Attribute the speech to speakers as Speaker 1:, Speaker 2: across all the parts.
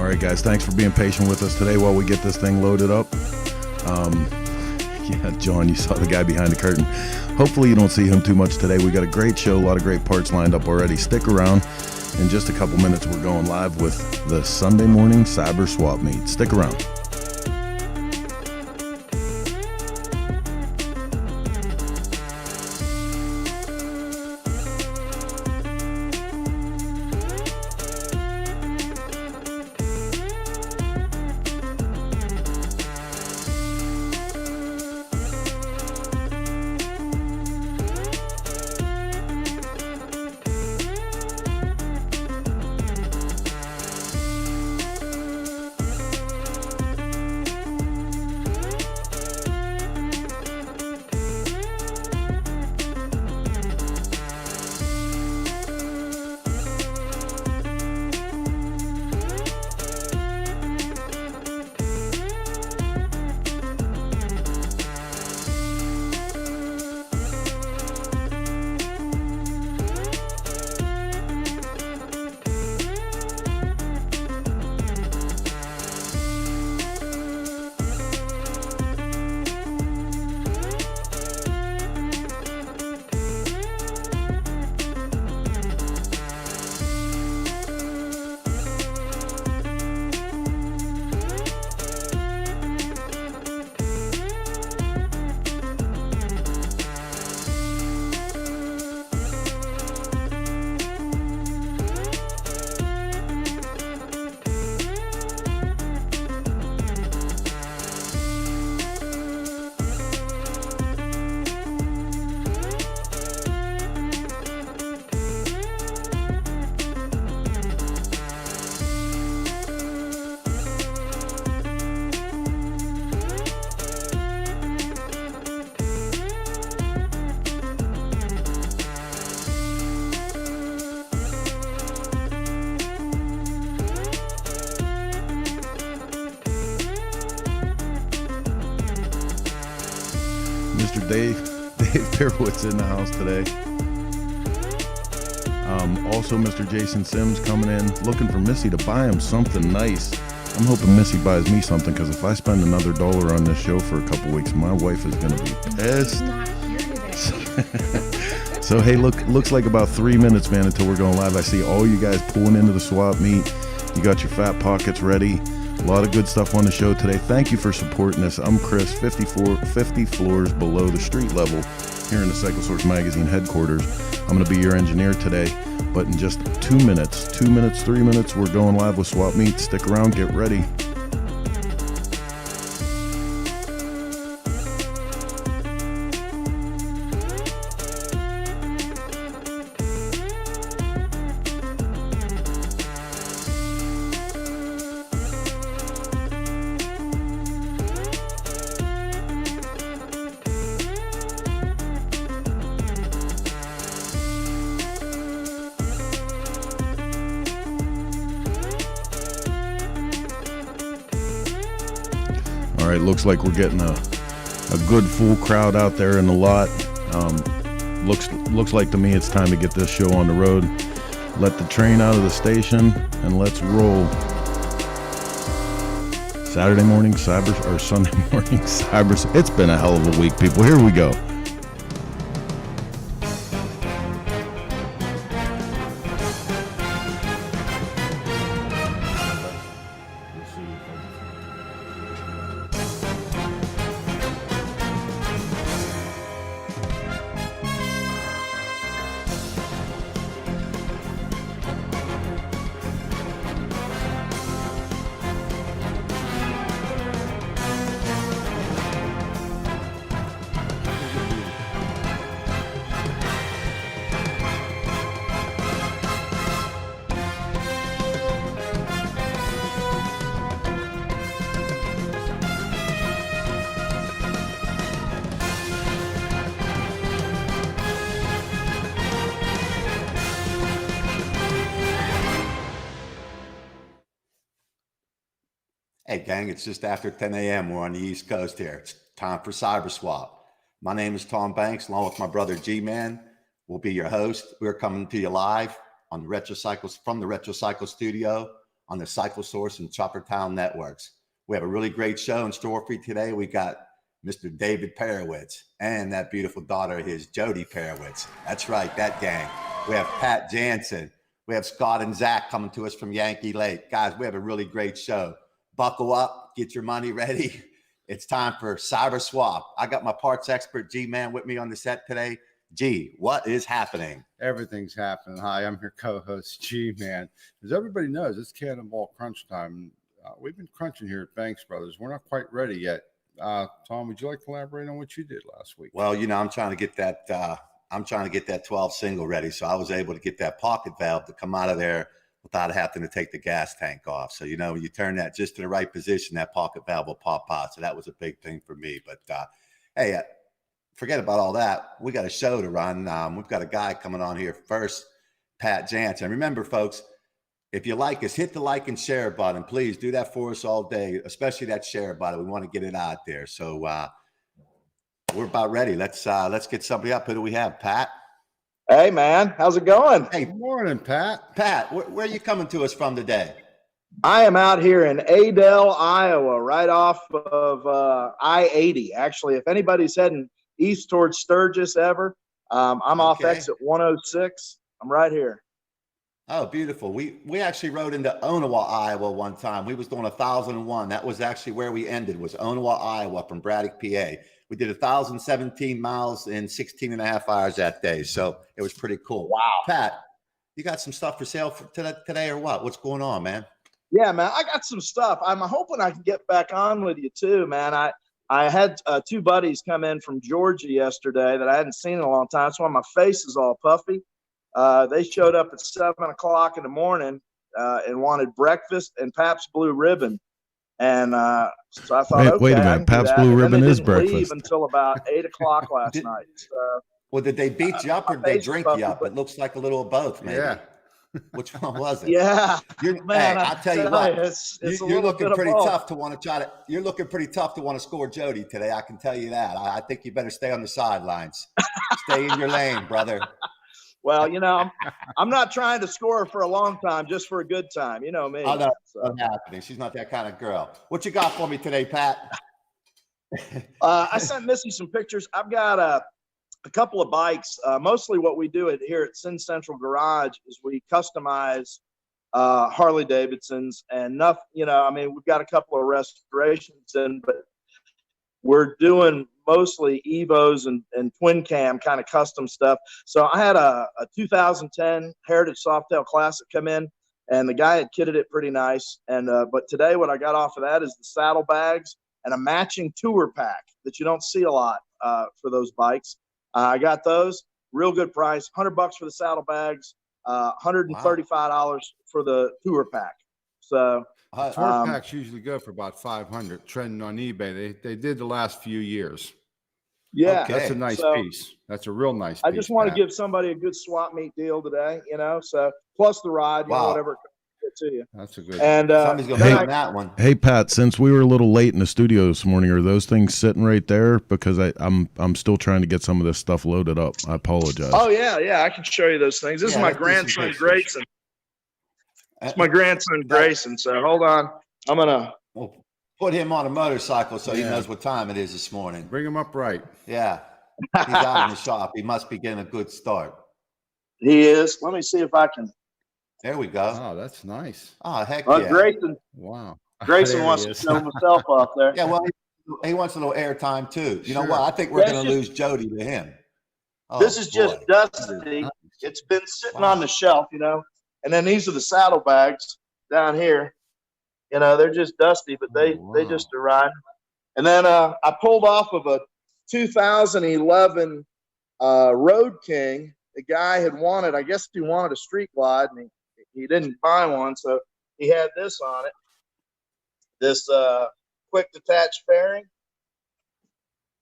Speaker 1: All right, guys, thanks for being patient with us today while we get this thing loaded up. Yeah, John, you saw the guy behind the curtain. Hopefully you don't see him too much today. We got a great show, a lot of great parts lined up already. Stick around. In just a couple minutes, we're going live with the Sunday morning cyber swap meet. Stick around. Mr. Dave Perewitz in the house today. Also, Mr. Jason Sims coming in, looking for Missy to buy him something nice. I'm hoping Missy buys me something, because if I spend another $1 on this show for a couple weeks, my wife is going to be pissed.
Speaker 2: Not here today.
Speaker 1: So, hey, looks like about 3 minutes, man, until we're going live. I see all you guys pulling into the swap meet. You got your fat pockets ready. A lot of good stuff on the show today. Thank you for supporting us. I'm Chris, 50 floors below the street level here in the Cyclosource Magazine headquarters. I'm going to be your engineer today, but in just 2 minutes, 3 minutes, we're going live with Swap Meet. Stick around, get ready. All right, looks like we're getting a good full crowd out there in the lot. Looks like to me it's time to get this show on the road. Let the train out of the station and let's roll. Saturday morning cyber, or Sunday morning cyber. It's been a hell of a week, people. Here we go.
Speaker 3: Hey gang, it's just after 10 a.m. We're on the East Coast here. It's time for Cyber Swap. My name is Tom Banks, along with my brother G-Man. We'll be your host. We're coming to you live on the Retro Cycles from the Retro Cycle Studio on the Cycle Source and Chopper Town networks. We have a really great show in store for you today. We got Mr. David Perewitz and that beautiful daughter of his, Jody Perewitz. That's right, that gang. We have Pat Jansen. We have Scott and Zach coming to us from Yankee Lake. Guys, we have a really great show. Buckle up, get your money ready. It's time for Cyber Swap. I got my parts expert G-Man with me on the set today. G, what is happening?
Speaker 4: Everything's happening. Hi, I'm your co-host G-Man. As everybody knows, it's Cannonball Crunch time. We've been crunching here at Banks Brothers. We're not quite ready yet. Tom, would you like to elaborate on what you did last week?
Speaker 3: Well, you know, I'm trying to get that 12 single ready. So I was able to get that pocket valve to come out of there without having to take the gas tank off. So, you know, when you turn that just to the right position, that pocket valve will pop out. So that was a big thing for me. But hey, forget about all that. We got a show to run. We've got a guy coming on here first, Pat Jansen. Remember, folks, if you like us, hit the like and share button. Please do that for us all day, especially that share button. We want to get it out there. So we're about ready. Let's get somebody up. Who do we have, Pat?
Speaker 5: Hey, man. How's it going?
Speaker 3: Hey,
Speaker 4: Good morning, Pat.
Speaker 3: Pat, where are you coming to us from today?
Speaker 5: I am out here in Adel, Iowa, right off of I-80. Actually, if anybody's heading east towards Sturgis ever, I'm off exit 106. I'm right here.
Speaker 3: Oh, beautiful. We actually rode into Onawa, Iowa one time. We was doing 1,001. That was actually where we ended, was Onawa, Iowa from Braddock, PA. We did 1,017 miles in 16 and a half hours that day. So it was pretty cool.
Speaker 5: Wow.
Speaker 3: Pat, you got some stuff for sale for today or what? What's going on, man?
Speaker 5: Yeah, man. I got some stuff. I'm hoping I can get back on with you too, man. I had two buddies come in from Georgia yesterday that I hadn't seen in a long time. That's why my face is all puffy. They showed up at 7 o'clock in the morning and wanted breakfast and Pabst Blue Ribbon. And so I thought,
Speaker 1: wait a minute, Pabst Blue Ribbon is breakfast.
Speaker 5: Leave until about 8 o'clock last night. So,
Speaker 3: well, did they beat you up or did they drink you up? It looks like a little of both, maybe.
Speaker 4: Yeah.
Speaker 3: Which one was it?
Speaker 5: Yeah,
Speaker 3: man, I'll tell you what. You're looking pretty tough to want to try to. You're looking pretty tough to want to score Jody today. I can tell you that. I think you better stay on the sidelines. Stay in your lane, brother.
Speaker 5: Well, you know, I'm not trying to score for a long time, just for a good time. You know me.
Speaker 3: Oh, no, that's not happening. She's not that kind of girl. What you got for me today, Pat?
Speaker 5: I sent Missy some pictures. I've got a couple of bikes. Mostly what we do here at Sin Central Garage is we customize Harley Davidsons and nothing. You know, I mean, we've got a couple of restorations in, but we're doing mostly Evos and twin cam kind of custom stuff. So I had a 2010 Heritage Softail Classic come in, and the guy had kitted it pretty nice. And but today what I got off of that is the saddlebags and a matching tour pack that you don't see a lot for those bikes. I got those, real good price, $100 for the saddlebags, $135 for the tour pack. So
Speaker 4: Tour packs usually go for about $500, trending on eBay. They did the last few years.
Speaker 5: Yeah,
Speaker 3: Okay.
Speaker 4: That's a nice piece. That's a real nice piece.
Speaker 5: I just want to give somebody a good swap meet deal today, you know. So plus the ride, you know, whatever it comes to you.
Speaker 4: That's a good.
Speaker 5: And
Speaker 3: somebody's gonna be on that one.
Speaker 1: Hey Pat, since we were a little late in the studio this morning, are those things sitting right there? Because I'm still trying to get some of this stuff loaded up. I apologize.
Speaker 5: Oh yeah, I can show you those things. This is my grandson Grayson. It's my grandson Grayson. So hold on, I'm gonna
Speaker 3: put him on a motorcycle so he knows what time it is this morning.
Speaker 4: Bring him up right.
Speaker 3: Yeah, he's out in the shop. He must be getting a good start.
Speaker 5: He is. Let me see if I can.
Speaker 3: There we go.
Speaker 4: Oh, that's nice.
Speaker 3: Oh, heck yeah.
Speaker 5: Grayson.
Speaker 4: Wow.
Speaker 5: Grayson wants to show himself off there.
Speaker 3: Yeah, well, he wants a little airtime too. You know what? I think we're going to lose Jody to him. Oh,
Speaker 5: this is just dusty. It's been sitting on the shelf, you know. And then these are the saddlebags down here. You know, they're just dusty, but they just arrived. And then I pulled off of a 2011 Road King. The guy had wanted, I guess he wanted a street glide, and he didn't buy one, so he had this on it. This quick detach fairing.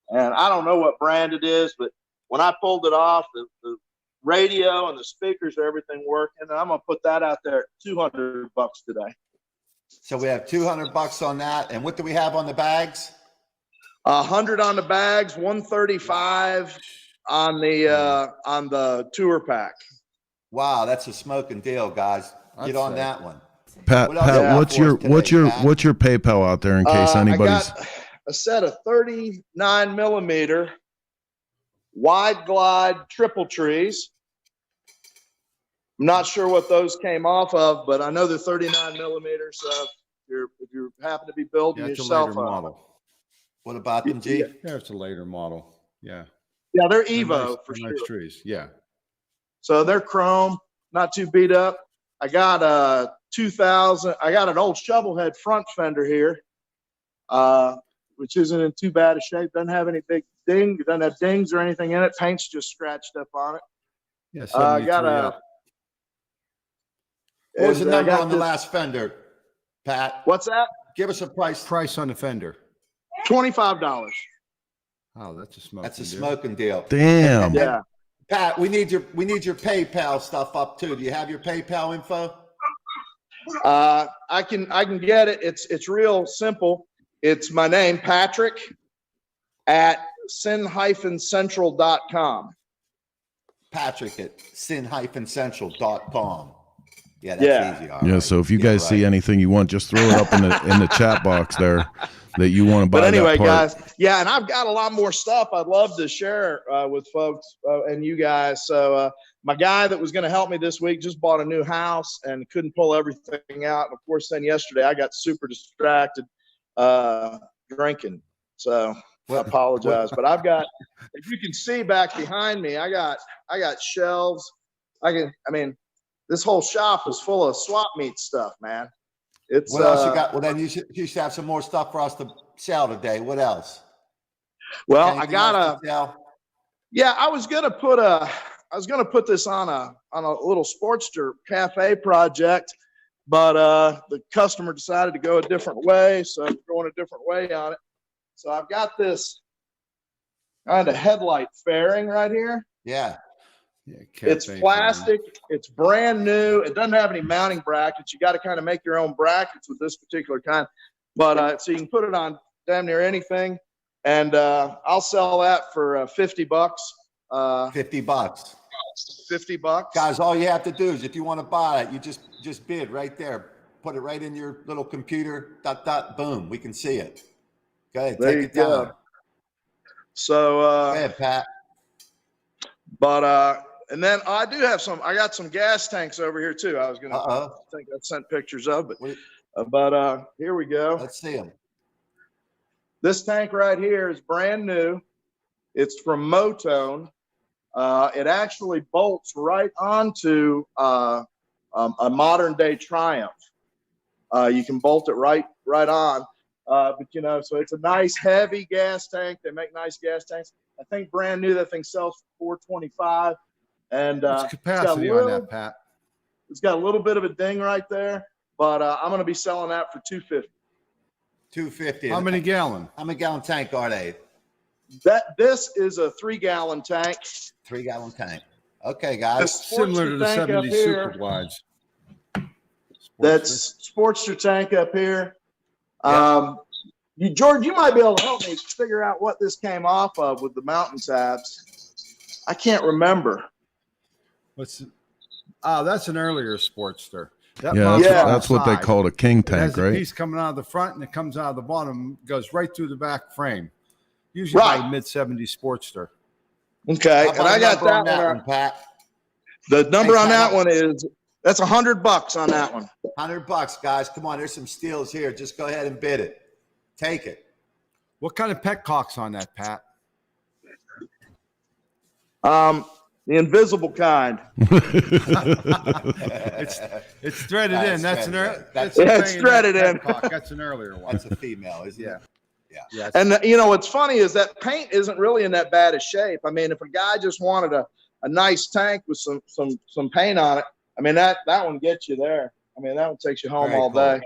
Speaker 5: And I don't know what brand it is, but when I pulled it off, the radio and the speakers, everything working. And I'm gonna put that out there at $200 today.
Speaker 3: So we have $200 on that. And what do we have on the bags?
Speaker 5: 100 on the bags, 135 on the tour pack.
Speaker 3: Wow, that's a smoking deal, guys. Get on that one.
Speaker 1: Pat,
Speaker 3: What else
Speaker 1: Pat,
Speaker 3: you got
Speaker 1: what's
Speaker 3: for
Speaker 1: your
Speaker 3: us today,
Speaker 1: what's your PayPal out there in case
Speaker 5: I
Speaker 1: anybody's?
Speaker 5: got a set of 39 millimeter wide glide triple trees. I'm not sure what those came off of, but I know they're 39 millimeters. So if you happen to be building
Speaker 4: Yeah, it's a
Speaker 5: yourself
Speaker 4: later model.
Speaker 3: What about them, G?
Speaker 4: Yeah, it's a later model. Yeah.
Speaker 5: Yeah, they're
Speaker 4: They're
Speaker 5: Evo
Speaker 4: nice,
Speaker 5: for
Speaker 4: they're
Speaker 5: sure.
Speaker 4: nice trees. Yeah.
Speaker 5: So they're chrome, not too beat up. I got a 2000. I got an old shovelhead front fender here, which isn't in too bad a shape. Doesn't have any big dings. Doesn't have dings or anything in it. Paint's just scratched up on it.
Speaker 4: Yeah.
Speaker 5: I
Speaker 4: 73
Speaker 5: got a.
Speaker 4: up.
Speaker 3: What was the
Speaker 5: and I
Speaker 3: number
Speaker 5: got
Speaker 3: on the
Speaker 5: this-
Speaker 3: last fender, Pat?
Speaker 5: What's that?
Speaker 3: Give us a price.
Speaker 4: Price on the fender.
Speaker 5: $25.
Speaker 4: Oh, that's a smoke.
Speaker 3: That's a smoking deal.
Speaker 1: Damn.
Speaker 5: Yeah.
Speaker 3: Pat, we need your PayPal stuff up too. Do you have your PayPal info?
Speaker 5: I can get it. It's real simple. It's my name, Patrick, at sin-central.com.
Speaker 3: Patrick at sin-central.com. Yeah, that's easy. All
Speaker 1: Yeah.
Speaker 3: right.
Speaker 1: So if you guys see anything you want, just throw it up in the chat box there that you want to buy.
Speaker 5: But anyway,
Speaker 1: that part.
Speaker 5: guys, yeah, and I've got a lot more stuff I'd love to share with folks and you guys. So my guy that was going to help me this week just bought a new house and couldn't pull everything out. And of course, then yesterday I got super distracted drinking. So I apologize. But I've got, if you can see back behind me, I got shelves. This whole shop is full of swap meet stuff, man. It's
Speaker 3: What else you got? Well, then you should have some more stuff for us to sell today. What else?
Speaker 5: Well,
Speaker 3: Anything
Speaker 5: I got
Speaker 3: else to sell?
Speaker 5: Yeah, I was gonna put this on a little Sportster cafe project, but the customer decided to go a different way, so I'm going a different way on it. So I've got this kind of headlight fairing right here.
Speaker 3: Yeah.
Speaker 4: Yeah,
Speaker 5: It's plastic. It's brand new. It doesn't have any mounting brackets. You got to kind of make your own brackets with this particular kind. But so you can put it on damn near anything, and I'll sell that for $50.
Speaker 3: $50.
Speaker 5: $50.
Speaker 3: Guys, all you have to do is if you want to buy it, you just bid right there. Put it right in your little computer. Boom. We can see it. Go ahead.
Speaker 5: There
Speaker 3: Take
Speaker 5: you
Speaker 3: it down.
Speaker 5: go. So
Speaker 3: Go ahead, Pat.
Speaker 5: but and then I got some gas tanks over here too. I think I sent pictures of, but here we go.
Speaker 3: Let's see them.
Speaker 5: This tank right here is brand new. It's from Motone. It actually bolts right onto a modern day Triumph. You can bolt it right on. But so it's a nice heavy gas tank. They make nice gas tanks. I think brand new that thing sells for $425. And
Speaker 4: what's capacity on that, Pat?
Speaker 5: It's got a little bit of a ding right there, but I'm going to be selling that for $250.
Speaker 3: $250.
Speaker 4: How many gallon?
Speaker 3: How many gallon tank are they?
Speaker 5: This is a 3-gallon tank.
Speaker 3: 3-gallon tank. Okay, guys.
Speaker 4: Similar to the
Speaker 5: tank
Speaker 4: 70
Speaker 5: up here.
Speaker 4: super glides.
Speaker 5: That's Sportster tank up here.
Speaker 3: Yeah.
Speaker 5: George, you might be able to help me figure out what this came off of with the mountain tabs. I can't remember.
Speaker 4: That's an earlier Sportster. That
Speaker 1: Yeah,
Speaker 4: mounts on the
Speaker 1: that's what they
Speaker 4: side.
Speaker 1: call a king
Speaker 4: It has
Speaker 1: tank,
Speaker 4: a
Speaker 1: right?
Speaker 4: piece coming out of the front and it comes out of the bottom, goes right through the back frame. Usually about a mid-70s Sportster.
Speaker 5: Okay,
Speaker 3: How
Speaker 5: and
Speaker 3: about
Speaker 5: I
Speaker 3: a
Speaker 5: got
Speaker 3: number on
Speaker 5: that one.
Speaker 3: Pat.
Speaker 5: The number
Speaker 3: Hey,
Speaker 5: on that
Speaker 3: Pat.
Speaker 5: one is that's $100 on that one.
Speaker 3: $100, guys. Come on, there's some steals here. Just go ahead and bid it. Take it.
Speaker 4: What kind of petcock's on that, Pat?
Speaker 5: The invisible kind.
Speaker 4: It's threaded in. That's
Speaker 5: It's threaded in.
Speaker 4: That's an earlier one.
Speaker 3: That's a female, isn't it?
Speaker 4: Yeah.
Speaker 5: And what's funny is that paint isn't really in that bad a shape. I mean, if a guy just wanted a nice tank with some paint on it, I mean that one gets you there. I mean that one takes you home
Speaker 3: Very
Speaker 5: all
Speaker 3: cool.
Speaker 5: day.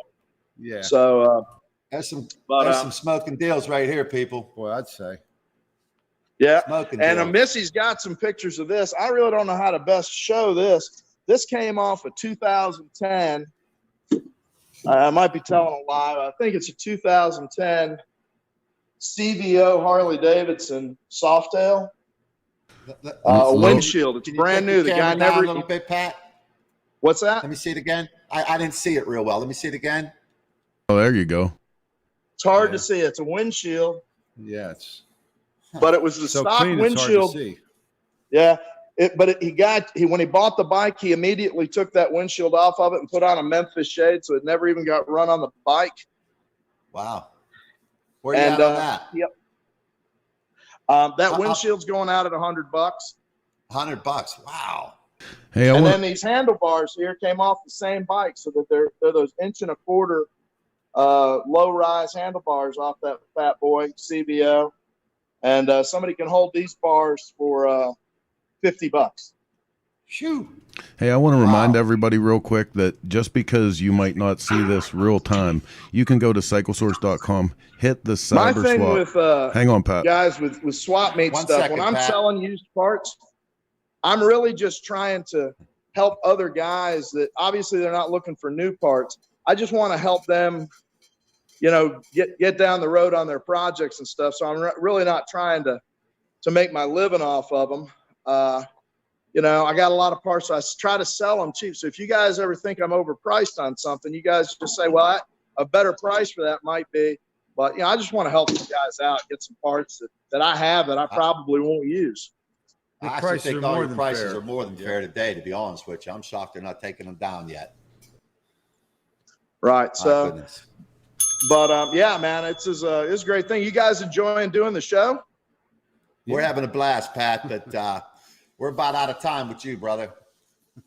Speaker 4: Yeah.
Speaker 5: So
Speaker 3: There's some
Speaker 5: But,
Speaker 3: some smoking deals right here, people.
Speaker 4: Boy, I'd say.
Speaker 5: yeah.
Speaker 3: Smoking
Speaker 5: And
Speaker 3: deals.
Speaker 5: Missy's got some pictures of this. I really don't know how to best show this. This came off of 2010. I might be telling a lie. I think it's a 2010 CVO Harley Davidson Softail.
Speaker 3: The-
Speaker 5: A
Speaker 1: Low-
Speaker 5: windshield. It's
Speaker 3: Can you
Speaker 5: brand
Speaker 3: take
Speaker 5: new. The guy
Speaker 3: camera down
Speaker 5: never.
Speaker 3: a little bit, Pat.
Speaker 5: What's that?
Speaker 3: Let me see it again. I didn't see it real well. Let me see it again.
Speaker 1: Oh, there you go.
Speaker 5: It's hard to see. It's a windshield.
Speaker 4: Yeah, it's
Speaker 5: But it was the
Speaker 4: so
Speaker 5: stock
Speaker 4: clean. It's hard
Speaker 5: windshield.
Speaker 4: to see.
Speaker 5: Yeah. When he bought the bike, he immediately took that windshield off of it and put on a Memphis shade, so it never even got run on the bike.
Speaker 3: Wow. Where you at on that?
Speaker 5: Yep. That windshield's going out at $100.
Speaker 3: $100. Wow.
Speaker 1: Hey,
Speaker 5: Then these handlebars here came off the same bike, so that they're those 1.25 inch low-rise handlebars off that fat boy CVO, and somebody can hold these bars for $50.
Speaker 3: Shoo.
Speaker 1: Hey, I want to remind everybody real quick that just because you might not see this real time, you can go to cyclesource.com, hit the cyber
Speaker 5: My thing
Speaker 1: swap.
Speaker 5: with
Speaker 1: Hang on, Pat.
Speaker 5: guys with swap meet
Speaker 3: One
Speaker 5: stuff,
Speaker 3: second,
Speaker 5: when I'm
Speaker 3: Pat.
Speaker 5: selling used parts, I'm really just trying to help other guys that obviously they're not looking for new parts. I just want to help them, get down the road on their projects and stuff. So I'm really not trying to make my living off of them. I got a lot of parts, so I try to sell them cheap. So if you guys ever think I'm overpriced on something, you guys just say, well, a better price for that might be. But, I just want to help you guys out, get some parts that I have that I probably won't use.
Speaker 4: The
Speaker 3: I actually
Speaker 4: prices
Speaker 3: think
Speaker 4: are
Speaker 3: all
Speaker 4: more
Speaker 3: your
Speaker 4: than
Speaker 3: prices
Speaker 4: fair.
Speaker 3: are more than fair today, to be honest with you. I'm shocked they're not taking them down yet.
Speaker 5: Right.
Speaker 3: My
Speaker 5: So,
Speaker 3: goodness.
Speaker 5: but yeah, man, it's a great thing. You guys enjoying doing the show?
Speaker 3: We're having a blast, Pat, but we're about out of time with you, brother.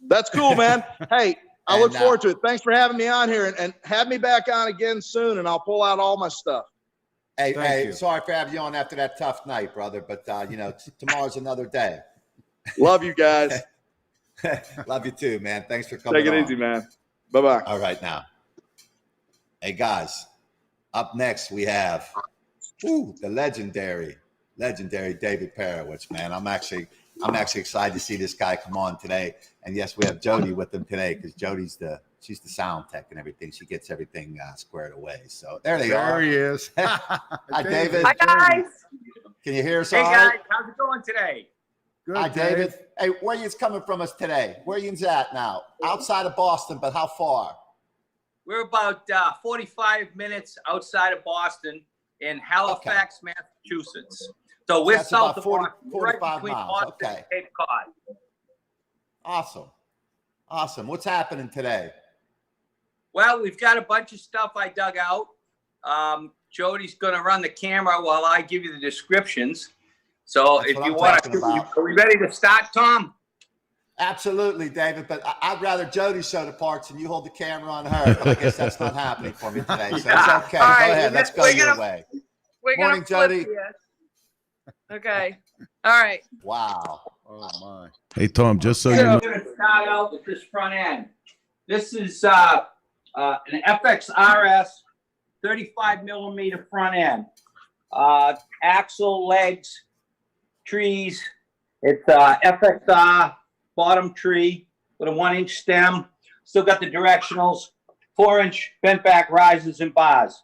Speaker 5: That's cool, man. Hey, I
Speaker 3: And,
Speaker 5: look forward to it. Thanks for having me on here, and have me back on again soon, and I'll pull out all my stuff.
Speaker 3: Hey,
Speaker 4: you.
Speaker 3: sorry for having you on after that tough night, brother, but tomorrow's another day.
Speaker 5: Love you guys.
Speaker 3: Love you too, man. Thanks for coming
Speaker 5: Take it
Speaker 3: on.
Speaker 5: easy, man. Bye-bye.
Speaker 3: All right, now. Hey, guys, up next we have the legendary David Perewitz, man. I'm actually excited to see this guy come on today. And yes, we have Jody with him today because she's the sound tech and everything. She gets everything squared away. So there they are.
Speaker 4: There he is.
Speaker 3: Hi, David.
Speaker 2: Hi, guys.
Speaker 3: Can you hear us
Speaker 2: Hey,
Speaker 3: all
Speaker 2: guys.
Speaker 3: right?
Speaker 2: How's it going today?
Speaker 4: Good,
Speaker 3: Hi, David.
Speaker 4: Dave.
Speaker 3: Hey, where you coming from us today? Where you at now? Outside of Boston, but how far?
Speaker 2: We're about 45 minutes outside of Boston in Halifax, Massachusetts. So we're
Speaker 3: That's
Speaker 2: south
Speaker 3: about
Speaker 2: of
Speaker 3: 40,
Speaker 2: Boston,
Speaker 3: 45
Speaker 2: right between
Speaker 3: miles.
Speaker 2: Boston
Speaker 3: Okay.
Speaker 2: and Cape Cod.
Speaker 3: Awesome. What's happening today?
Speaker 2: Well, we've got a bunch of stuff I dug out. Jody's going to run the camera while I give you the descriptions. So
Speaker 3: That's
Speaker 2: if
Speaker 3: what
Speaker 2: you
Speaker 3: I'm
Speaker 2: want
Speaker 3: talking
Speaker 2: to,
Speaker 3: about.
Speaker 2: are we ready to start, Tom?
Speaker 3: Absolutely, David. But I'd rather Jody show the parts and you hold the camera on her. But I guess that's not happening for me today. So
Speaker 2: Yeah.
Speaker 3: it's okay.
Speaker 6: All right,
Speaker 3: Go ahead. Let's go
Speaker 6: we're
Speaker 3: your
Speaker 6: gonna-
Speaker 3: way.
Speaker 6: We're
Speaker 3: Morning,
Speaker 6: gonna flip
Speaker 3: Jody.
Speaker 6: here. Okay. All right.
Speaker 3: Wow.
Speaker 4: Oh my.
Speaker 1: Hey, Tom, just so you
Speaker 2: I'm
Speaker 1: know,
Speaker 2: going to start out with this front end. This is an FXRS 35 millimeter front end. Axle, legs, trees. It's FXR bottom tree with a 1-inch stem. Still got the directionals, 4-inch bent back risers and bars.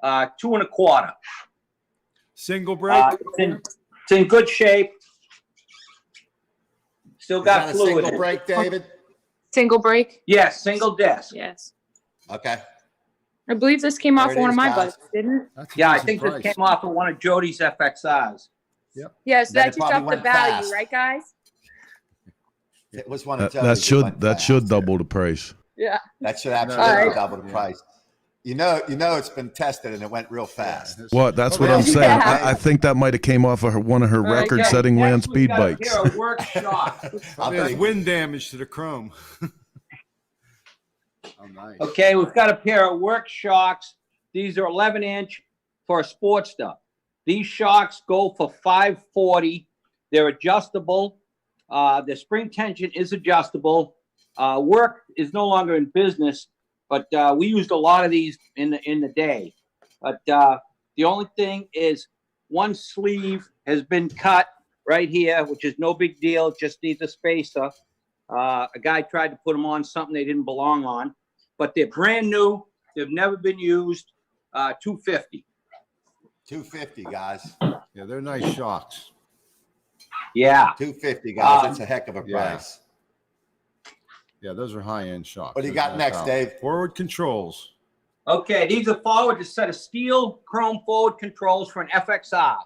Speaker 2: 2 1/4.
Speaker 4: Single brake.
Speaker 2: It's in good shape. Still
Speaker 3: Is
Speaker 2: got
Speaker 3: that a
Speaker 2: fluid.
Speaker 3: single brake, David?
Speaker 6: Single brake.
Speaker 2: Yes, single disc.
Speaker 6: Yes.
Speaker 3: Okay.
Speaker 6: I believe this came
Speaker 3: There
Speaker 6: off
Speaker 3: it
Speaker 6: one
Speaker 3: is,
Speaker 6: of my
Speaker 3: guys.
Speaker 6: bikes, didn't it?
Speaker 4: That's a
Speaker 2: Yeah, I
Speaker 4: decent
Speaker 2: think
Speaker 4: price.
Speaker 2: this came off of one of Jody's FXRs.
Speaker 6: Yeah, so
Speaker 3: Then
Speaker 6: that
Speaker 3: it
Speaker 6: just
Speaker 3: probably
Speaker 6: up the
Speaker 3: went
Speaker 6: value,
Speaker 3: fast.
Speaker 6: right, guys?
Speaker 3: It was one of
Speaker 1: that
Speaker 3: Jody's.
Speaker 1: should should double the price.
Speaker 6: Yeah.
Speaker 3: That should absolutely
Speaker 6: Alright.
Speaker 3: double the price. You know, it's been tested and it went real fast.
Speaker 1: What? That's what
Speaker 3: Okay.
Speaker 1: I'm saying.
Speaker 6: Yeah.
Speaker 1: I think that might have came off of one of her
Speaker 6: right,
Speaker 1: record-setting
Speaker 2: Next,
Speaker 1: land
Speaker 2: we've
Speaker 1: speed
Speaker 2: got a
Speaker 1: bikes.
Speaker 2: pair of work shocks.
Speaker 3: I'll
Speaker 4: There's
Speaker 3: take it.
Speaker 4: wind damage to the chrome. Oh, nice.
Speaker 2: Okay, we've got a pair of work shocks. These are 11-inch for a Sportster. These shocks go for $540. They're adjustable. The spring tension is adjustable. Work is no longer in business, but we used a lot of these in the day. But the only thing is one sleeve has been cut right here, which is no big deal. Just needs a spacer. A guy tried to put them on something they didn't belong on, but they're brand new. They've never been used. $250.
Speaker 3: $250, guys.
Speaker 4: Yeah, they're nice shocks.
Speaker 2: Yeah.
Speaker 3: $250, guys. That's a heck of a
Speaker 4: Yeah.
Speaker 3: price.
Speaker 4: Yeah, those are high-end shocks.
Speaker 3: What do you got next, Dave?
Speaker 4: Forward controls.
Speaker 2: Okay, these are forward, a set of steel chrome forward controls for an FXR.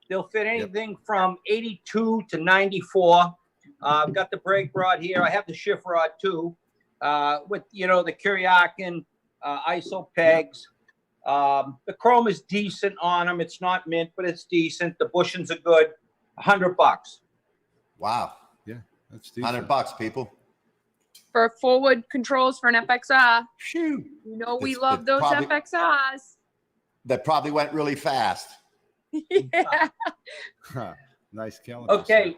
Speaker 2: They'll fit anything from 82 to 94. I've got the brake rod here. I have the shift rod too, with, you know, the Kuryakin ISO pegs. The chrome is decent on them. It's not mint, but it's decent. The bushings are good. $100.
Speaker 3: Wow.
Speaker 4: Yeah, that's decent.
Speaker 3: $100, people.
Speaker 6: For forward controls for an FXR.
Speaker 3: Shoo.
Speaker 6: You know we
Speaker 3: It's
Speaker 6: love those
Speaker 3: probably-
Speaker 6: FXRs.
Speaker 3: That probably went really fast.
Speaker 6: Yeah.
Speaker 4: Nice caliper.
Speaker 2: Okay,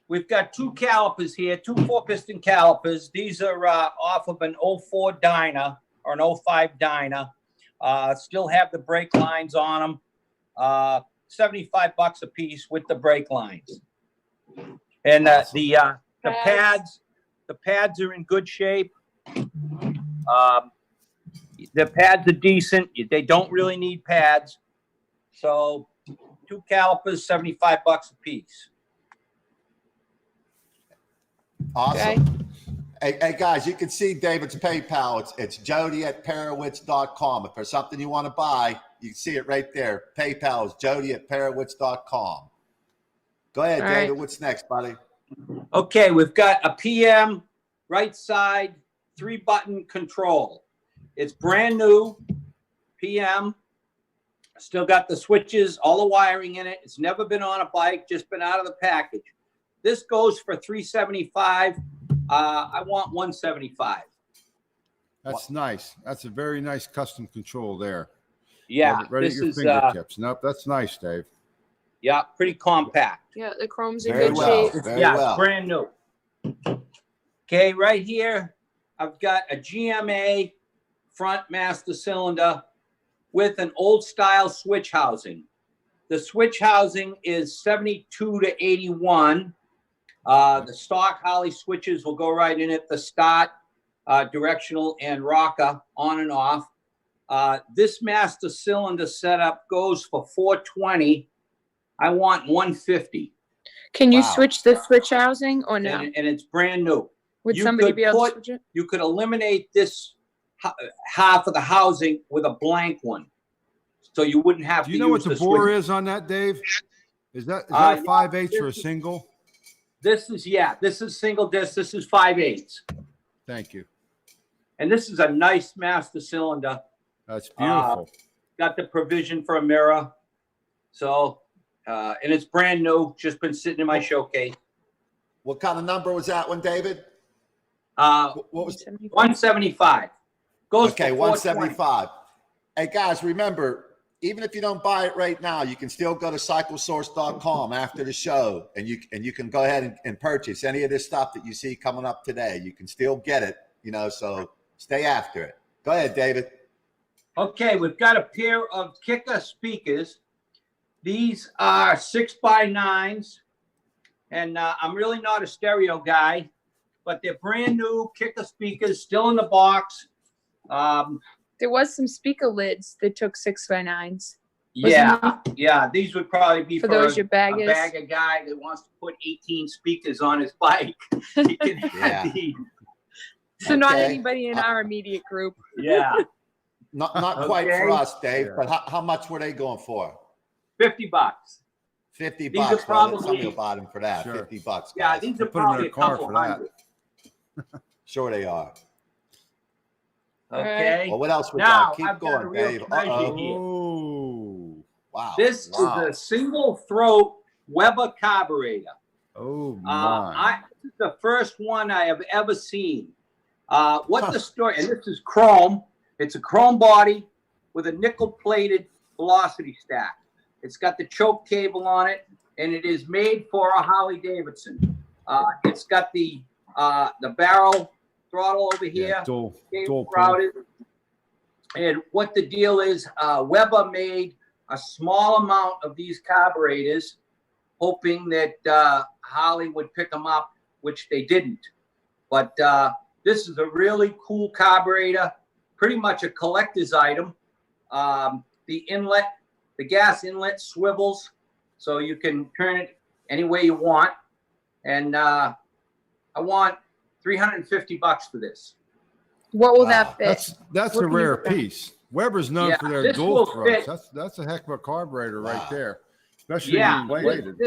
Speaker 2: we've got two calipers here, two 4-piston calipers. These are off of an 04 Dyna or an 05 Dyna. Still have the brake lines on them. $75 a piece with the brake lines. And
Speaker 3: Awesome.
Speaker 2: the pads are in good shape. The pads are decent. They don't really need pads. So two calipers, $75 a piece.
Speaker 3: Awesome. Hey, guys, you can see David's PayPal. It's jody@perewitz.com. If there's something you want to buy, you can see it right there. PayPal is jody@perewitz.com. Go ahead,
Speaker 6: All
Speaker 3: David.
Speaker 6: right.
Speaker 3: What's next, buddy?
Speaker 2: Okay, we've got a PM right side 3-button control. It's brand new PM. Still got the switches, all the wiring in it. It's never been on a bike, just been out of the package. This goes for $375. I want $175.
Speaker 4: That's nice. That's a very nice custom control there.
Speaker 2: Yeah,
Speaker 4: Right
Speaker 2: this
Speaker 4: at your
Speaker 2: is
Speaker 4: fingertips. Nope, that's nice, Dave.
Speaker 2: yeah, pretty compact.
Speaker 6: Yeah, the chrome's in
Speaker 3: Very
Speaker 6: good
Speaker 3: well.
Speaker 6: shape.
Speaker 3: Very
Speaker 2: Yeah,
Speaker 3: well.
Speaker 2: it's brand new. Okay, right here, I've got a GMA front master cylinder with an old style switch housing. The switch housing is 72 to 81. The stock Holley switches will go right in at the start, directional and rocker on and off. This master cylinder setup goes for $420. I want $150.
Speaker 6: Can you
Speaker 3: Wow.
Speaker 6: switch the switch housing or no?
Speaker 2: And it's brand new.
Speaker 6: Would
Speaker 2: you
Speaker 6: somebody
Speaker 2: could
Speaker 6: be able
Speaker 2: put-
Speaker 6: to switch it?
Speaker 2: You could eliminate this half of the housing with a blank one. So you wouldn't have
Speaker 4: Do
Speaker 2: to
Speaker 4: you know what
Speaker 2: use
Speaker 4: the
Speaker 2: the
Speaker 4: bore
Speaker 2: switch.
Speaker 4: is on that, Dave? Is that
Speaker 2: Yeah,
Speaker 4: a 5/8 or a
Speaker 2: this is-
Speaker 4: single?
Speaker 2: This is single disc. This is 5/8.
Speaker 4: Thank you.
Speaker 2: And this is a nice master cylinder.
Speaker 4: That's beautiful.
Speaker 2: Got the provision for a mirror. So, and it's brand new, just been sitting in my showcase.
Speaker 3: What kind of number was that one, David? What was
Speaker 2: 175. Goes
Speaker 3: Okay,
Speaker 2: for
Speaker 3: 175. Hey, guys, remember, even if you don't buy it right now, you can still go to cyclesource.com after the show, and you can go ahead and purchase any of this stuff that you see coming up today. You can still get it, so stay after it. Go ahead, David.
Speaker 2: Okay, we've got a pair of kicker speakers. These are 6x9s, and I'm really not a stereo guy, but they're brand new kicker speakers, still in the box.
Speaker 6: There was some speaker lids that took 6x9s.
Speaker 2: Yeah. These would probably be
Speaker 6: For
Speaker 2: for
Speaker 6: those
Speaker 2: a
Speaker 6: your baggers.
Speaker 2: bagger guy that wants to put 18 speakers on his bike. He can have
Speaker 3: Yeah.
Speaker 2: these.
Speaker 6: So not
Speaker 3: Okay.
Speaker 6: anybody in our immediate group.
Speaker 2: Yeah,
Speaker 3: Not quite for
Speaker 2: Okay.
Speaker 3: us, Dave,
Speaker 4: Yeah.
Speaker 3: but how much were they going for?
Speaker 2: $50.
Speaker 3: $50.
Speaker 2: These are
Speaker 3: Well,
Speaker 2: probably-
Speaker 3: somebody will buy them for that.
Speaker 4: Sure.
Speaker 3: $50,
Speaker 2: Yeah,
Speaker 3: guys.
Speaker 2: these
Speaker 4: They
Speaker 2: are
Speaker 4: put 'em in
Speaker 2: probably
Speaker 4: their
Speaker 2: a
Speaker 4: car
Speaker 2: couple
Speaker 4: for that.
Speaker 2: hundred.
Speaker 3: Sure they are.
Speaker 2: Okay.
Speaker 3: Well, what else we
Speaker 2: Now,
Speaker 3: got? Keep
Speaker 2: I've got a
Speaker 3: going,
Speaker 2: real
Speaker 3: Dave.
Speaker 2: treasure
Speaker 3: Uh-oh.
Speaker 2: here.
Speaker 4: Oh,
Speaker 3: Wow.
Speaker 2: This
Speaker 3: Wow.
Speaker 2: is a single throat Weber carburetor.
Speaker 4: oh my.
Speaker 2: This is the first one I have ever seen. What the story, and this is chrome. It's a chrome body with a nickel plated velocity stack. It's got the choke cable on it, and it is made for a Harley Davidson. It's got the barrel throttle over here.
Speaker 4: Yeah, dual
Speaker 2: cable
Speaker 4: pull.
Speaker 2: routed. And what the deal is, Weber made a small amount of these carburetors, hoping that Harley would pick them up, which they didn't. But this is a really cool carburetor, pretty much a collector's item. The gas inlet swivels, so you can turn it any way you want. And I want $350 for this.
Speaker 6: What will
Speaker 3: Wow.
Speaker 6: that fit?
Speaker 4: That's
Speaker 6: What
Speaker 4: a
Speaker 6: can you
Speaker 4: rare
Speaker 6: put down?
Speaker 4: piece. Weber's known
Speaker 2: Yeah,
Speaker 4: for their
Speaker 2: this
Speaker 4: dual
Speaker 2: will
Speaker 4: thrusts.
Speaker 2: fit.
Speaker 4: That's a heck of a carburetor
Speaker 3: Wow.
Speaker 4: right there, especially
Speaker 2: Yeah,
Speaker 4: bladed.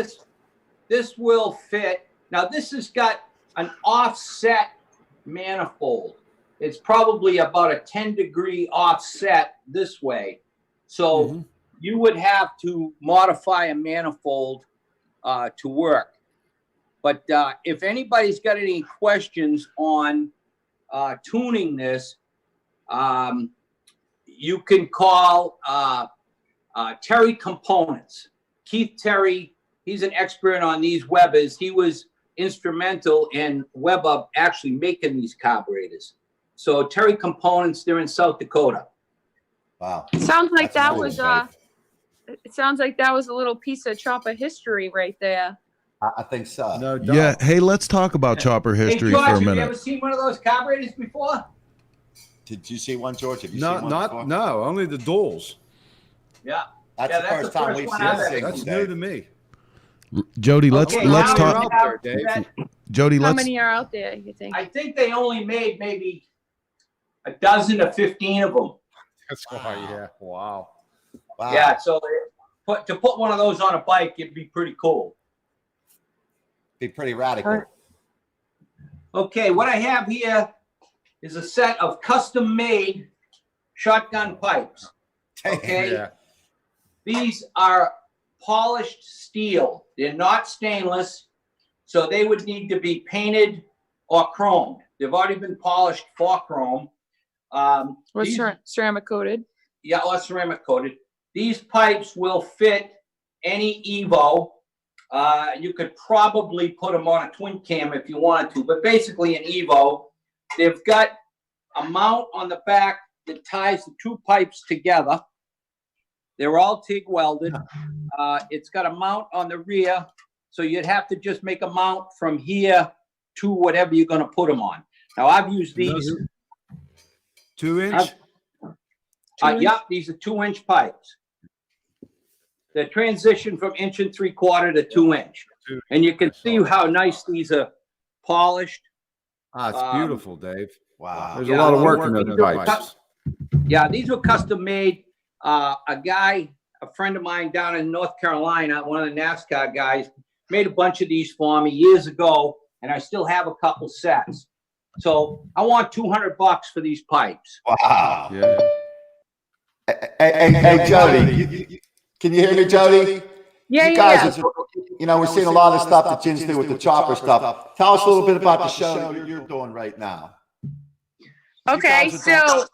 Speaker 2: this will fit. Now this has got an offset manifold. It's probably about a 10-degree offset this way. So you would have to modify a manifold to work. But if anybody's got any questions on tuning this, you can call Terry Components. Keith Terry, he's an expert on these Webers. He was instrumental in Weber actually making these carburetors. So Terry Components, they're in South Dakota.
Speaker 3: Wow.
Speaker 6: Sounds like
Speaker 3: That's
Speaker 6: that was
Speaker 3: amazing, Dave.
Speaker 6: it sounds like that was a little piece of chopper history right there.
Speaker 3: I think so.
Speaker 4: No doubt.
Speaker 1: Yeah. Hey, let's talk about chopper history
Speaker 2: Hey, George,
Speaker 1: for a
Speaker 2: have you
Speaker 1: minute.
Speaker 2: ever seen one of those carburetors before?
Speaker 3: Did you see one, George? Have you seen one before?
Speaker 4: No, only the duals.
Speaker 2: Yeah.
Speaker 3: That's
Speaker 2: Yeah,
Speaker 3: the first time we've
Speaker 2: one
Speaker 3: seen
Speaker 2: I've
Speaker 3: a
Speaker 2: ever
Speaker 3: single,
Speaker 4: That's
Speaker 3: Dave.
Speaker 4: new to me.
Speaker 1: Jody, let's
Speaker 2: Okay,
Speaker 1: let's
Speaker 2: now
Speaker 1: talk.
Speaker 2: we
Speaker 4: out
Speaker 2: have
Speaker 4: there, Dave.
Speaker 2: that-
Speaker 1: Jody,
Speaker 6: How
Speaker 1: let's
Speaker 6: many are out there, you think?
Speaker 2: I think they only made maybe a dozen or 15 of them.
Speaker 4: That's why, yeah. Wow.
Speaker 3: Wow.
Speaker 2: Yeah, so to put one of those on a bike, it'd be pretty cool.
Speaker 3: Be pretty radical.
Speaker 2: Okay, what I have here is a set of custom-made shotgun pipes. Okay,
Speaker 4: Yeah.
Speaker 2: these are polished steel. They're not stainless, so they would need to be painted or chromed. They've already been polished for chrome.
Speaker 6: What's
Speaker 2: These-
Speaker 6: ceramic coated?
Speaker 2: Yeah, or ceramic coated. These pipes will fit any Evo. You could probably put them on a twin cam if you wanted to, but basically an Evo. They've got a mount on the back that ties the two pipes together. They're all TIG welded. It's got a mount on the rear, so you'd have to just make a mount from here to whatever you're going to put them on. Now I've used
Speaker 4: And those
Speaker 2: these.
Speaker 4: are 2-inch.
Speaker 2: Yeah, these are 2-inch pipes. The transition from 1 3/4 to 2-inch. And you can see how nice these are polished.
Speaker 4: It's beautiful, Dave.
Speaker 3: Wow.
Speaker 4: There's
Speaker 2: Yeah,
Speaker 4: a lot of
Speaker 2: well,
Speaker 4: work in those
Speaker 2: these are
Speaker 4: pipes.
Speaker 2: Yeah, these were custom made. A friend of mine down in North Carolina, one of the NASCAR guys, made a bunch of these for me years ago, and I still have a couple sets. So I want $200 for these pipes.
Speaker 3: Wow.
Speaker 4: Yeah.
Speaker 3: Hey, Jody, can you hear me, Jody?
Speaker 6: Yeah,
Speaker 3: You
Speaker 6: yeah,
Speaker 3: guys, we're seeing a lot of stuff that Jim's doing with the chopper stuff. Tell us a little bit about the show that you're doing right now.
Speaker 6: Okay,
Speaker 3: guys are
Speaker 6: so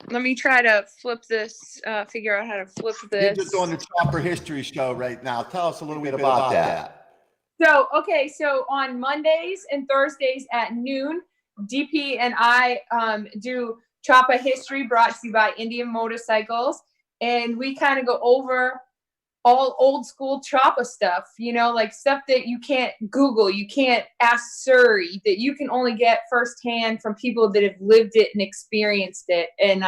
Speaker 6: let me try to flip this, figure out how to flip
Speaker 3: You're
Speaker 6: this.
Speaker 3: just doing the chopper history show right now. Tell us a little bit about that.
Speaker 6: So, okay, so on Mondays and Thursdays at noon, DP and I do Choppa History brought to you by Indian Motorcycles. And we kind of go over all old school Choppa stuff, you know, like stuff that you can't Google, you can't ask Siri, that you can only get firsthand from people that have lived it and experienced it. And,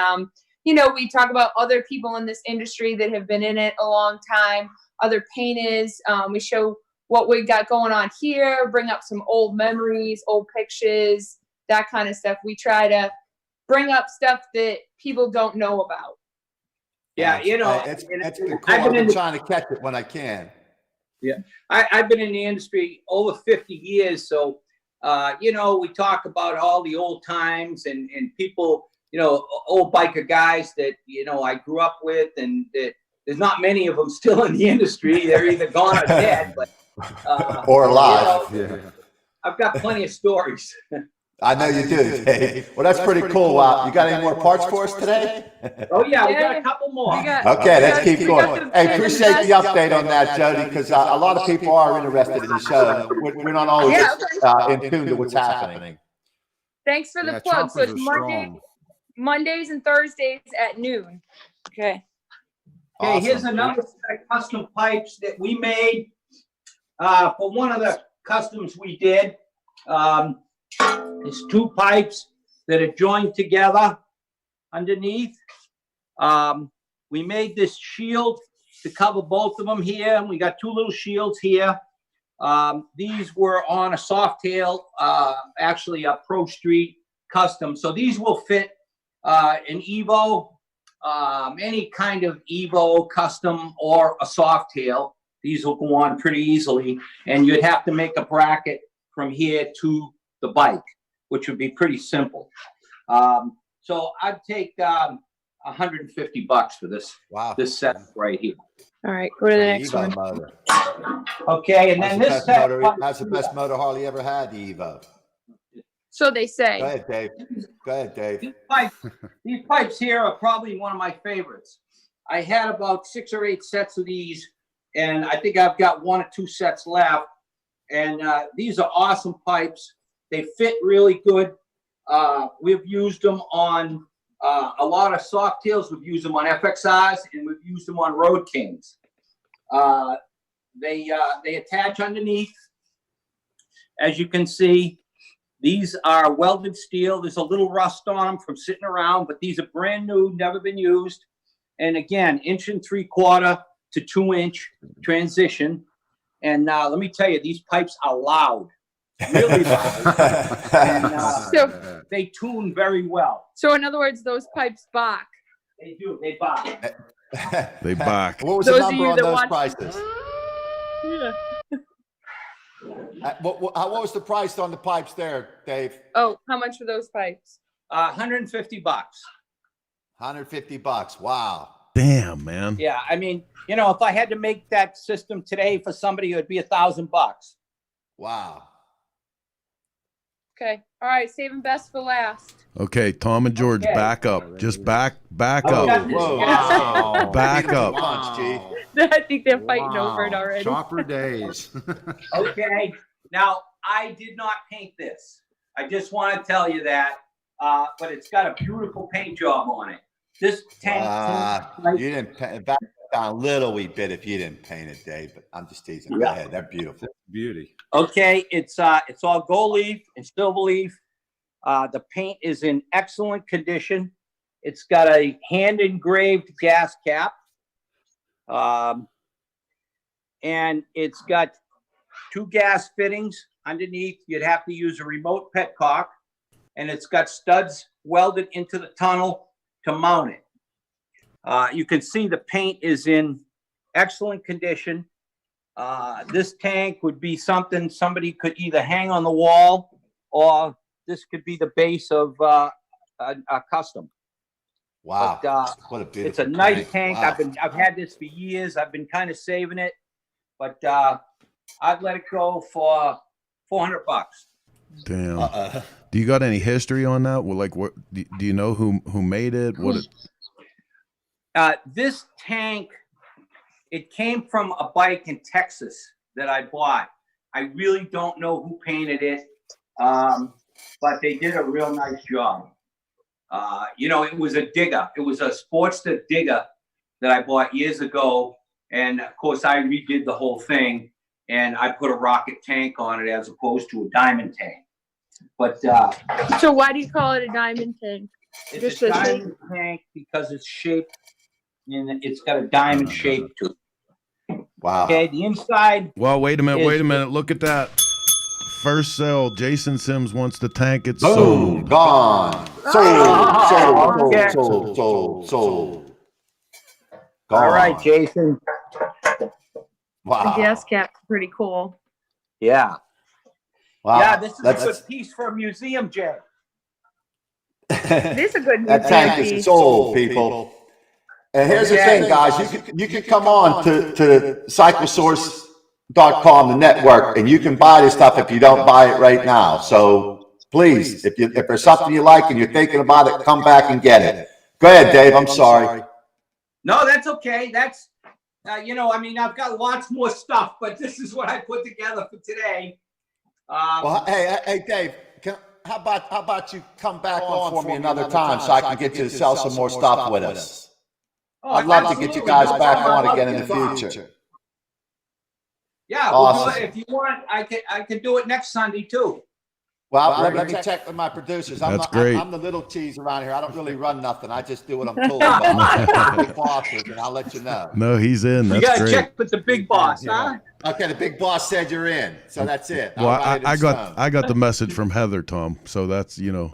Speaker 6: you know, we talk about other people in this industry that have been in it a long time, other painters. We show what we got going on here, bring up some old memories, old pictures, that kind of stuff. We try to bring up stuff that people don't know about.
Speaker 2: Yeah, you know,
Speaker 3: it's been cool.
Speaker 2: I've
Speaker 3: I've
Speaker 2: been
Speaker 3: been trying to catch it when I can.
Speaker 2: I've been in the industry over 50 years. So, you know, we talk about all the old times and people, you know, old biker guys that, you know, I grew up with, and that there's not many of them still in the industry. They're either gone or dead, but,
Speaker 3: Or alive.
Speaker 2: you know, I've got plenty of stories.
Speaker 3: I know you do, Dave. Well, that's pretty cool. You got any more parts for us today?
Speaker 2: Oh yeah, we got
Speaker 6: Yeah.
Speaker 2: a couple more.
Speaker 6: We got-
Speaker 3: Okay, let's keep
Speaker 6: we
Speaker 3: going.
Speaker 6: got
Speaker 3: Hey, appreciate the update on that, Jody, because a lot of people are interested in the show. We're not always
Speaker 6: Yeah,
Speaker 3: in tune to what's happening.
Speaker 6: Thanks for the
Speaker 4: Yeah,
Speaker 6: plug. So
Speaker 4: choppers
Speaker 6: it's
Speaker 4: are strong.
Speaker 6: Mondays and Thursdays at noon. Okay.
Speaker 2: Okay, here's
Speaker 3: Awesome.
Speaker 2: another set of custom pipes that we made for one of the customs we did. It's two pipes that are joined together underneath. We made this shield to cover both of them here, and we got two little shields here. These were on a soft tail, actually a Pro Street custom. So these will fit an Evo, any kind of Evo custom or a soft tail. These will go on pretty easily, and you'd have to make a bracket from here to the bike, which would be pretty simple. So I'd take $150 for this.
Speaker 3: Wow.
Speaker 2: This set right here.
Speaker 6: All right, go to the next
Speaker 3: Evo
Speaker 6: one.
Speaker 3: motor.
Speaker 2: Okay, and then this set.
Speaker 3: That's the best motor Harley ever had, the Evo.
Speaker 6: So they say.
Speaker 3: Go ahead, Dave. Go ahead, Dave.
Speaker 2: These pipes here are probably one of my favorites. I had about 6 or 8 sets of these, and I think I've got 1 or 2 sets left. And these are awesome pipes. They fit really good. We've used them on a lot of soft tails. We've used them on FXRs, and we've used them on Road Kings. They attach underneath. As you can see, these are welded steel. There's a little rust on them from sitting around, but these are brand new, never been used. And again, 1 3/4 to 2 inch transition. And let me tell you, these pipes are loud, really loud. And they tune very well.
Speaker 6: So in other words, those pipes balk.
Speaker 2: They do. They buy.
Speaker 1: They back.
Speaker 3: What was
Speaker 6: Those
Speaker 3: the
Speaker 6: of
Speaker 3: number
Speaker 6: you
Speaker 3: on
Speaker 6: that
Speaker 3: those
Speaker 6: watch-
Speaker 3: prices?
Speaker 6: Yeah.
Speaker 3: What was the price on the pipes there, Dave?
Speaker 6: Oh, how much for those pipes?
Speaker 2: $150.
Speaker 3: $150. Wow.
Speaker 1: Damn, man.
Speaker 2: Yeah, I mean, you know, if I had to make that system today for somebody, it would be $1,000.
Speaker 3: Wow.
Speaker 6: Okay. All right. Saving best for last.
Speaker 1: Okay, Tom and George,
Speaker 2: Okay.
Speaker 1: back up. Just back
Speaker 2: Oh,
Speaker 1: up.
Speaker 2: yeah.
Speaker 3: Whoa.
Speaker 4: Wow.
Speaker 1: Back up.
Speaker 3: Punch, G.
Speaker 6: I think they're fighting over it
Speaker 4: Wow.
Speaker 6: already.
Speaker 4: Chopper days.
Speaker 2: Okay. Now, I did not paint this. I just want to tell you that. But it's got a beautiful paint job on it. This tank.
Speaker 3: You didn't paint back down a little wee bit if you didn't paint it, Dave, but I'm just teasing. Go
Speaker 2: Yeah.
Speaker 3: ahead. They're beautiful.
Speaker 4: Beauty.
Speaker 2: Okay, it's all gold leaf and silver leaf. The paint is in excellent condition. It's got a hand engraved gas cap. And it's got 2 gas fittings underneath. You'd have to use a remote petcock, and it's got studs welded into the tunnel to mount it. You can see the paint is in excellent condition. This tank would be something somebody could either hang on the wall, or this could be the base of a custom.
Speaker 3: Wow.
Speaker 2: But,
Speaker 3: what a beautiful
Speaker 2: it's a nice tank.
Speaker 3: Wow.
Speaker 2: I've had this for years. I've been kind of saving it, but I'd let it go for $400.
Speaker 1: Damn. Do you got any history on that? Well, like, what do you know who made it? What?
Speaker 2: This tank, it came from a bike in Texas that I bought. I really don't know who painted it, but they did a real nice job. You know, it was a digger. It was a Sportster digger that I bought years ago. And of course, I redid the whole thing, and I put a rocket tank on it as opposed to a diamond tank. But
Speaker 6: So why do you call it a diamond tank?
Speaker 2: it's
Speaker 6: Just
Speaker 2: a
Speaker 6: a
Speaker 2: diamond tank because it's shaped, and it's got a diamond shape to it.
Speaker 3: Wow.
Speaker 2: Okay, the inside.
Speaker 1: Well, wait a minute.
Speaker 2: Is-
Speaker 1: Wait a minute. Look at that. First sale. Jason Sims wants the tank. It's
Speaker 3: Boom.
Speaker 1: sold.
Speaker 3: Gone.
Speaker 2: Okay.
Speaker 3: Sold.
Speaker 2: All right,
Speaker 3: Gone.
Speaker 2: Jason.
Speaker 6: The
Speaker 3: Wow.
Speaker 6: gas cap's pretty cool.
Speaker 2: Yeah.
Speaker 3: Wow.
Speaker 2: Yeah, this is a
Speaker 3: That's-
Speaker 2: good piece for a museum, Jay.
Speaker 6: It is a good
Speaker 3: That tank
Speaker 6: museum
Speaker 3: is
Speaker 6: piece.
Speaker 3: sold, people. And here's the thing, guys. You can come on to CycleSource.com, the network, and you can buy this stuff if you don't buy it right now. So please, if there's something you like and you're thinking about it, come back and get it. Go ahead, Dave. I'm sorry.
Speaker 2: No, that's okay. That's, you know, I mean, I've got lots more stuff, but this is what I put together for today.
Speaker 3: Well, hey, Dave. How about you come back on for me another time so I can get you to sell some more stuff with us?
Speaker 2: Oh,
Speaker 3: I'd love to get you
Speaker 2: absolutely.
Speaker 3: guys
Speaker 2: No
Speaker 3: back
Speaker 2: problem.
Speaker 3: on again in the future.
Speaker 2: Yeah,
Speaker 3: Awesome.
Speaker 2: we'll do it. If you want, I can do it next Sunday too.
Speaker 3: Well, let me check with my producers.
Speaker 1: That's great.
Speaker 3: I'm the little cheese around here. I don't really run nothing. I just do what I'm told. But I'll check with the bosses and I'll let you know.
Speaker 1: No, he's in.
Speaker 2: You
Speaker 1: That's
Speaker 2: gotta
Speaker 1: great.
Speaker 2: check with the big boss, huh?
Speaker 3: Okay, the big boss said you're in, so that's it.
Speaker 1: Well,
Speaker 3: I'll write it in stone.
Speaker 1: I got the message from Heather, Tom. So that's, you know.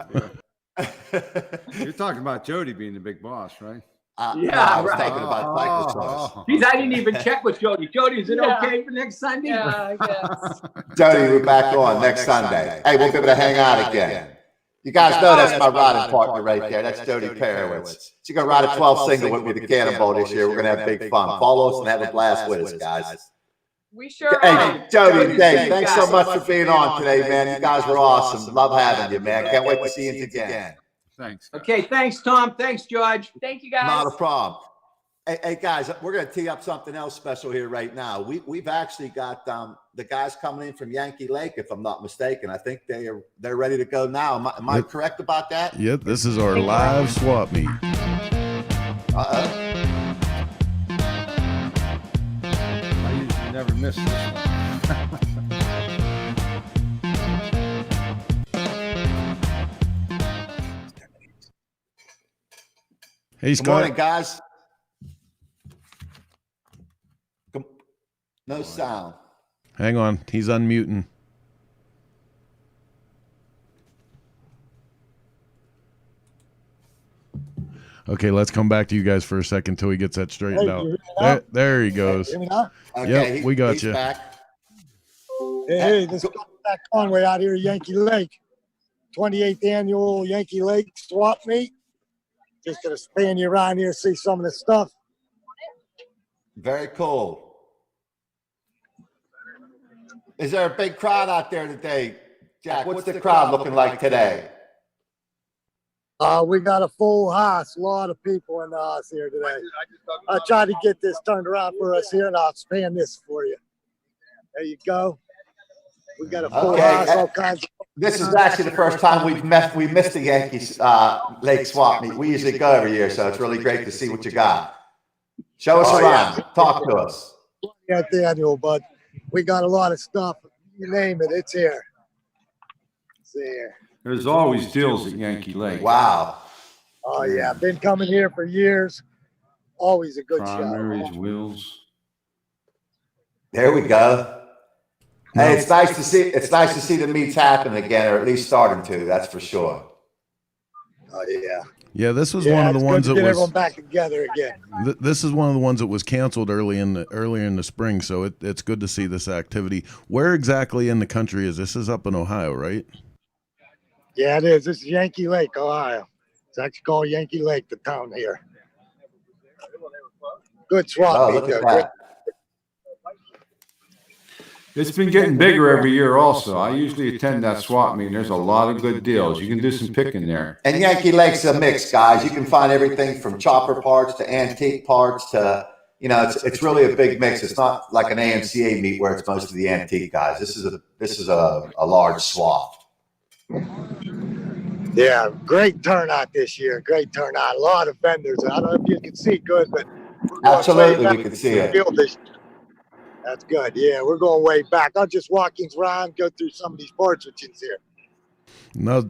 Speaker 4: You're talking about Jody being the big boss, right?
Speaker 3: No, I was talking about cycle stars.
Speaker 2: Geez, I didn't even check with Jody. Jody, is it
Speaker 6: Yeah.
Speaker 2: okay for next Sunday?
Speaker 6: Yeah, I guess.
Speaker 3: Jody, we're back on next Sunday. Hey, we'll be able to hang out again. You guys know that's my riding partner right there. That's Jody Perewitz. She's going to ride a 12 single with me, the Cannonball, this year. We're going to have big fun. Follow us and have a blast with us, guys.
Speaker 6: We sure
Speaker 3: Hey,
Speaker 6: are.
Speaker 3: Jody and Dave, thanks so much for being on today, man. You guys were awesome. Love having you, man. Can't wait to see you again.
Speaker 4: Thanks.
Speaker 2: Okay, thanks, Tom. Thanks, George.
Speaker 6: Thank you, guys.
Speaker 3: Not a problem. Hey, guys, we're going to tee up something else special here right now. We've actually got the guys coming in from Yankee Lake, if I'm not mistaken. I think they're ready to go now. Am I correct about that?
Speaker 1: Yep, this is our live swap meet.
Speaker 3: Uh-oh.
Speaker 4: I usually never miss this one.
Speaker 1: Hey,
Speaker 3: Good
Speaker 1: Scott.
Speaker 3: morning, guys. No sound.
Speaker 1: Hang on. He's unmuting. Okay, let's come back to you guys for a second until he gets that straightened out. There he goes.
Speaker 7: Hear me now?
Speaker 3: Okay,
Speaker 1: Yep, we got
Speaker 3: he's
Speaker 1: you.
Speaker 3: back.
Speaker 7: Hey, this is Matt Conway out here at Yankee Lake. 28th annual Yankee Lake swap meet. Just gonna span you around here, see some of the stuff.
Speaker 3: Very cool. Is there a big crowd out there today, Jack? What's the crowd looking like today?
Speaker 7: We got a full house, a lot of people in the house here today. I tried to get this turned around for us here, and I'll span this for you. There you go. We got a full house, all kinds of.
Speaker 3: This is actually the first time we missed the Yankees Lake Swap meet. We usually go every year, so it's really great to see what you got. Show us around.
Speaker 7: Yeah.
Speaker 3: Talk to us.
Speaker 7: At the annual, but we got a lot of stuff. You name it, it's here. It's here.
Speaker 4: There's always deals at Yankee Lake.
Speaker 3: Wow.
Speaker 7: Oh yeah, been coming here for years. Always a good
Speaker 4: Primaries,
Speaker 7: show.
Speaker 4: wheels.
Speaker 3: There we go. Hey, it's nice to see. It's nice to see the meets happen again, or at least starting to. That's for sure.
Speaker 7: Oh yeah.
Speaker 1: Yeah, this was one of the
Speaker 7: it's
Speaker 1: ones
Speaker 7: good
Speaker 1: that
Speaker 7: to get everyone
Speaker 1: was.
Speaker 7: back together again.
Speaker 1: This is one of the ones that was canceled earlier in the spring. So it's good to see this activity. Where exactly in the country is this? Is up in Ohio, right?
Speaker 7: Yeah, it is. This is Yankee Lake, Ohio. It's actually called Yankee Lake, the town here. Good swap
Speaker 3: Oh,
Speaker 7: meet,
Speaker 3: look at
Speaker 7: though.
Speaker 3: that.
Speaker 4: It's been getting bigger every year also. I usually attend that swap meet. There's a lot of good deals. You can do some picking there.
Speaker 3: And Yankee Lake's a mix, guys. You can find everything from chopper parts to antique parts to, it's really a big mix. It's not like an AMCA meet where it's mostly the antique guys. This is a large swath.
Speaker 7: Yeah, great turnout this year. Great turnout. A lot of vendors. I don't know if you can see good, but
Speaker 3: Absolutely, we can see it.
Speaker 7: That's good. Yeah, we're going way back. I'll just walk you around, go through some of these parts which is here.
Speaker 1: Now,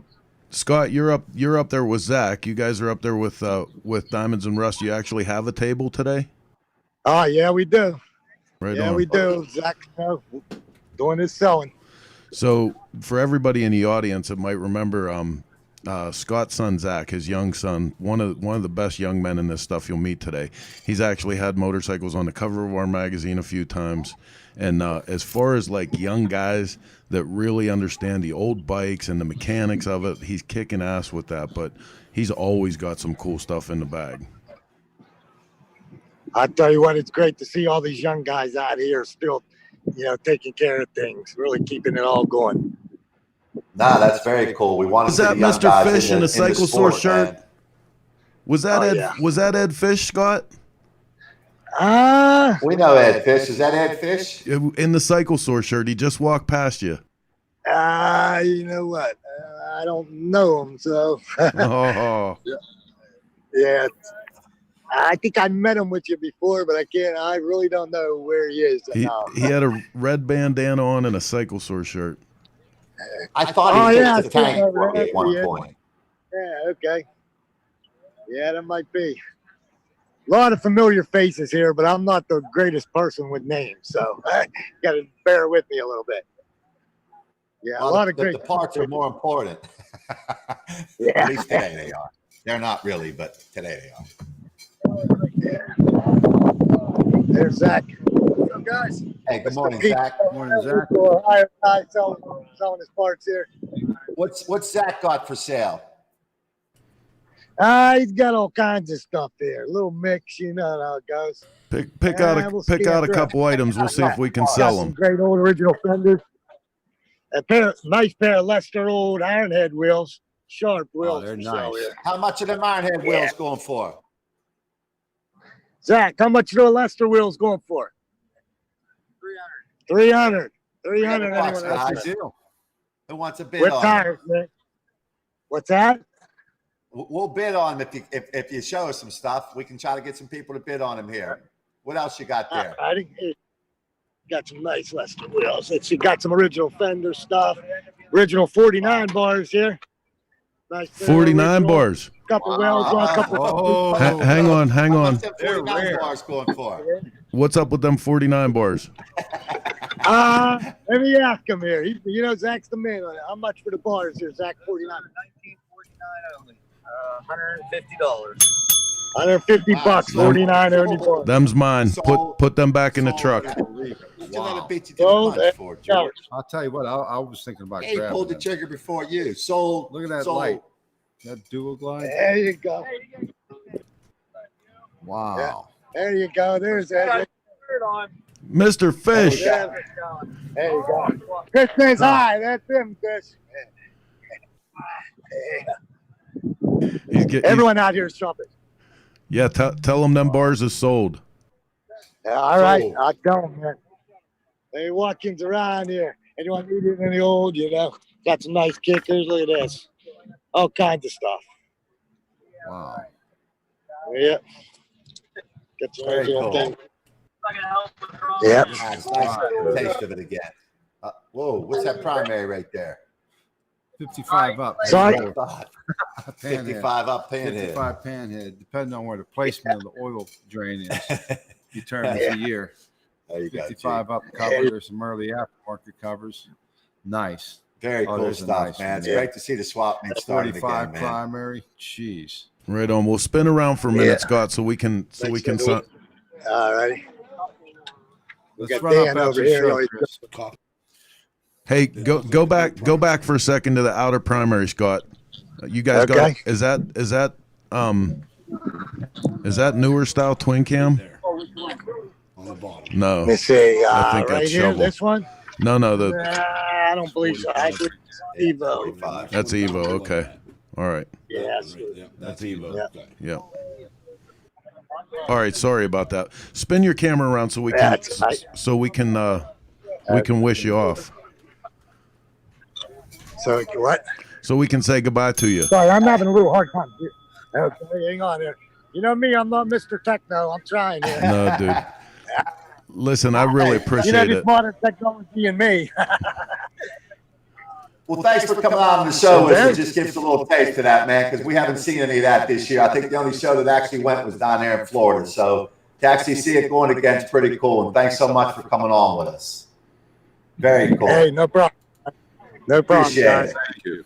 Speaker 1: Scott, you're up there with Zach. You guys are up there with Diamonds and Rust. You actually have a table today?
Speaker 7: Oh yeah, we do.
Speaker 1: Right
Speaker 7: Yeah,
Speaker 1: on.
Speaker 7: we do. Zach, doing his selling.
Speaker 1: So for everybody in the audience that might remember, Scott's son Zach, his young son, one of the best young men in this stuff you'll meet today. He's actually had motorcycles on the cover of our magazine a few times. And as far as like young guys that really understand the old bikes and the mechanics of it, he's kicking ass with that. But he's always got some cool stuff in the bag.
Speaker 7: I tell you what, it's great to see all these young guys out here still, taking care of things, really keeping it all going.
Speaker 3: Nah, that's very cool. We want to
Speaker 1: Was
Speaker 3: see
Speaker 1: that
Speaker 3: the young
Speaker 1: Mr.
Speaker 3: guys
Speaker 1: Fish in a Cycle Store shirt?
Speaker 3: man.
Speaker 1: Was that
Speaker 7: Oh,
Speaker 1: Ed?
Speaker 7: yeah.
Speaker 1: Was that Ed Fish, Scott?
Speaker 3: We know Ed Fish. Is that Ed Fish?
Speaker 1: In the Cycle Store shirt, he just walked past you.
Speaker 7: You know what? I don't know him, so
Speaker 1: Oh,
Speaker 7: yeah. I think I met him with you before, but I really don't know where he is
Speaker 1: he
Speaker 7: now.
Speaker 1: had a red bandana on and a Cycle Store shirt.
Speaker 3: I thought
Speaker 7: Oh,
Speaker 3: he
Speaker 7: yeah,
Speaker 3: took the
Speaker 7: I see
Speaker 3: tank
Speaker 7: him
Speaker 3: for
Speaker 7: over
Speaker 3: me
Speaker 7: there.
Speaker 3: at one
Speaker 7: Yeah.
Speaker 3: point.
Speaker 7: Yeah, okay. Yeah, that might be. A lot of familiar faces here, but I'm not the greatest person with names, so got to bear with me a little bit. Yeah,
Speaker 3: Well,
Speaker 7: a lot of
Speaker 3: the
Speaker 7: great
Speaker 3: parts are more important.
Speaker 7: Yeah.
Speaker 3: At least today they are. They're not really, but today they are.
Speaker 7: There's Zach. What's up, guys?
Speaker 3: Hey, good
Speaker 7: Mr.
Speaker 3: morning,
Speaker 7: Pete.
Speaker 3: Zach.
Speaker 4: Morning, Zach.
Speaker 7: Selling his parts here.
Speaker 3: What's Zach got for sale?
Speaker 7: He's got all kinds of stuff here. A little mix, you know how it goes.
Speaker 1: Pick out
Speaker 7: we'll
Speaker 1: a
Speaker 7: scan through.
Speaker 1: couple items. We'll see if we can
Speaker 7: Got
Speaker 1: sell
Speaker 7: some
Speaker 1: them.
Speaker 7: great old original fenders. Nice pair of Lester old Ironhead wheels. Sharp wheels.
Speaker 4: they're
Speaker 7: for sale
Speaker 4: nice.
Speaker 7: here.
Speaker 3: How much of them Ironhead wheels going for?
Speaker 7: Zach, how much are the Lester wheels going for? 300. 300.
Speaker 3: Bucks,
Speaker 7: Anyone else?
Speaker 3: guys. Who wants a bid
Speaker 7: With
Speaker 3: on
Speaker 7: tires, man. What's that?
Speaker 3: them? We'll bid on them if you show us some stuff. We can try to get some people to bid on them here. What else you got there?
Speaker 7: I think got some nice Lester wheels. You got some original Fender stuff. Original 49 bars here. Nice pair of
Speaker 1: 49
Speaker 7: original.
Speaker 1: bars.
Speaker 7: Couple welds on, couple.
Speaker 4: Oh,
Speaker 1: Hang on.
Speaker 3: How much them 49 bars going for?
Speaker 1: What's up with them 49 bars?
Speaker 7: Let me ask him here. You know, Zach's the man on it. How much for the bars here, Zach? 49.
Speaker 8: 1949 only. $150.
Speaker 7: 150
Speaker 3: Wow,
Speaker 7: bucks,
Speaker 3: sold.
Speaker 7: 49 only bars.
Speaker 1: Them's mine.
Speaker 3: Sold.
Speaker 1: Put them back in the truck.
Speaker 3: Wow. Beat you to
Speaker 7: Sold.
Speaker 3: the punch for, George.
Speaker 4: I'll tell you what, I was thinking about
Speaker 3: He
Speaker 4: grabbing
Speaker 3: pulled the
Speaker 4: them.
Speaker 3: trigger before you. Sold.
Speaker 4: Look at that
Speaker 3: sold.
Speaker 4: light. That dual glide.
Speaker 7: There you go.
Speaker 4: Wow.
Speaker 7: There you go. There's that.
Speaker 1: Mr. Fish.
Speaker 7: There you go. Fish says hi. That's him, Fish. Everyone out here is shopping.
Speaker 1: Yeah, tell them bars is sold.
Speaker 7: Yeah, all right.
Speaker 3: Sold.
Speaker 7: I tell him, man. Hey, Watkins around here. Anyone need any old, got some nice kickers. Look at this. All kinds of stuff.
Speaker 4: Wow.
Speaker 7: Yeah. Get some
Speaker 3: Very
Speaker 7: original
Speaker 3: cool.
Speaker 7: thing. Yep.
Speaker 3: Nice taste of it again. Whoa, what's that primary right there?
Speaker 4: 55 up.
Speaker 7: Sorry?
Speaker 3: I thought.
Speaker 4: Panhead.
Speaker 3: 55 up panhead.
Speaker 4: 55 panhead. Depending on where the placement of the oil drain is, determines the year.
Speaker 3: There you go.
Speaker 4: 55 up cover. There's some early aftermarket covers. Nice.
Speaker 3: Very
Speaker 4: Oh,
Speaker 3: cool
Speaker 4: there's a
Speaker 3: stuff,
Speaker 4: nice
Speaker 3: man.
Speaker 4: one.
Speaker 3: It's
Speaker 4: Yeah.
Speaker 3: great to see the swap meet starting
Speaker 4: 45
Speaker 3: again, man.
Speaker 4: primary. Jeez.
Speaker 1: Right on. We'll spin around for a minute, Scott, so we can
Speaker 7: All righty.
Speaker 4: Let's
Speaker 7: got
Speaker 4: run up
Speaker 7: Dan
Speaker 4: after
Speaker 7: over
Speaker 4: the
Speaker 7: here.
Speaker 4: show,
Speaker 7: He's
Speaker 4: Chris.
Speaker 1: Hey, go back for a second to the outer primary, Scott. You guys got
Speaker 7: Okay.
Speaker 1: is that newer style twin cam?
Speaker 8: On the bottom.
Speaker 1: No.
Speaker 7: Let me see.
Speaker 1: I think
Speaker 7: Right
Speaker 1: that's
Speaker 7: here,
Speaker 1: shovel.
Speaker 7: this one?
Speaker 1: No, the
Speaker 7: I don't believe so. I believe it's Evo.
Speaker 3: 45.
Speaker 1: that's Evo. Okay. All right.
Speaker 7: Yeah.
Speaker 8: That's Evo.
Speaker 7: Yeah.
Speaker 8: Okay.
Speaker 1: Yeah. All right, sorry about that. Spin your camera around so we can
Speaker 7: That's right.
Speaker 1: we can wish you off.
Speaker 7: So what?
Speaker 1: So we can say goodbye to you.
Speaker 7: Sorry, I'm having a little hard time. Okay, hang on here. You know me, I'm not Mr. Techno. I'm trying here.
Speaker 1: No, dude. Listen, I really appreciate
Speaker 7: this
Speaker 1: it.
Speaker 7: modern technology and me.
Speaker 3: Well, thanks for coming on the show. It just gives a little taste of that, man, because we haven't seen any of that this year. I think the only show that actually went was down there in Florida. So to actually see it going again is pretty cool. And thanks so much for coming on with us. Very cool.
Speaker 7: Hey, no problem. No problem,
Speaker 3: Appreciate
Speaker 7: guys.
Speaker 3: it.
Speaker 4: Thank you.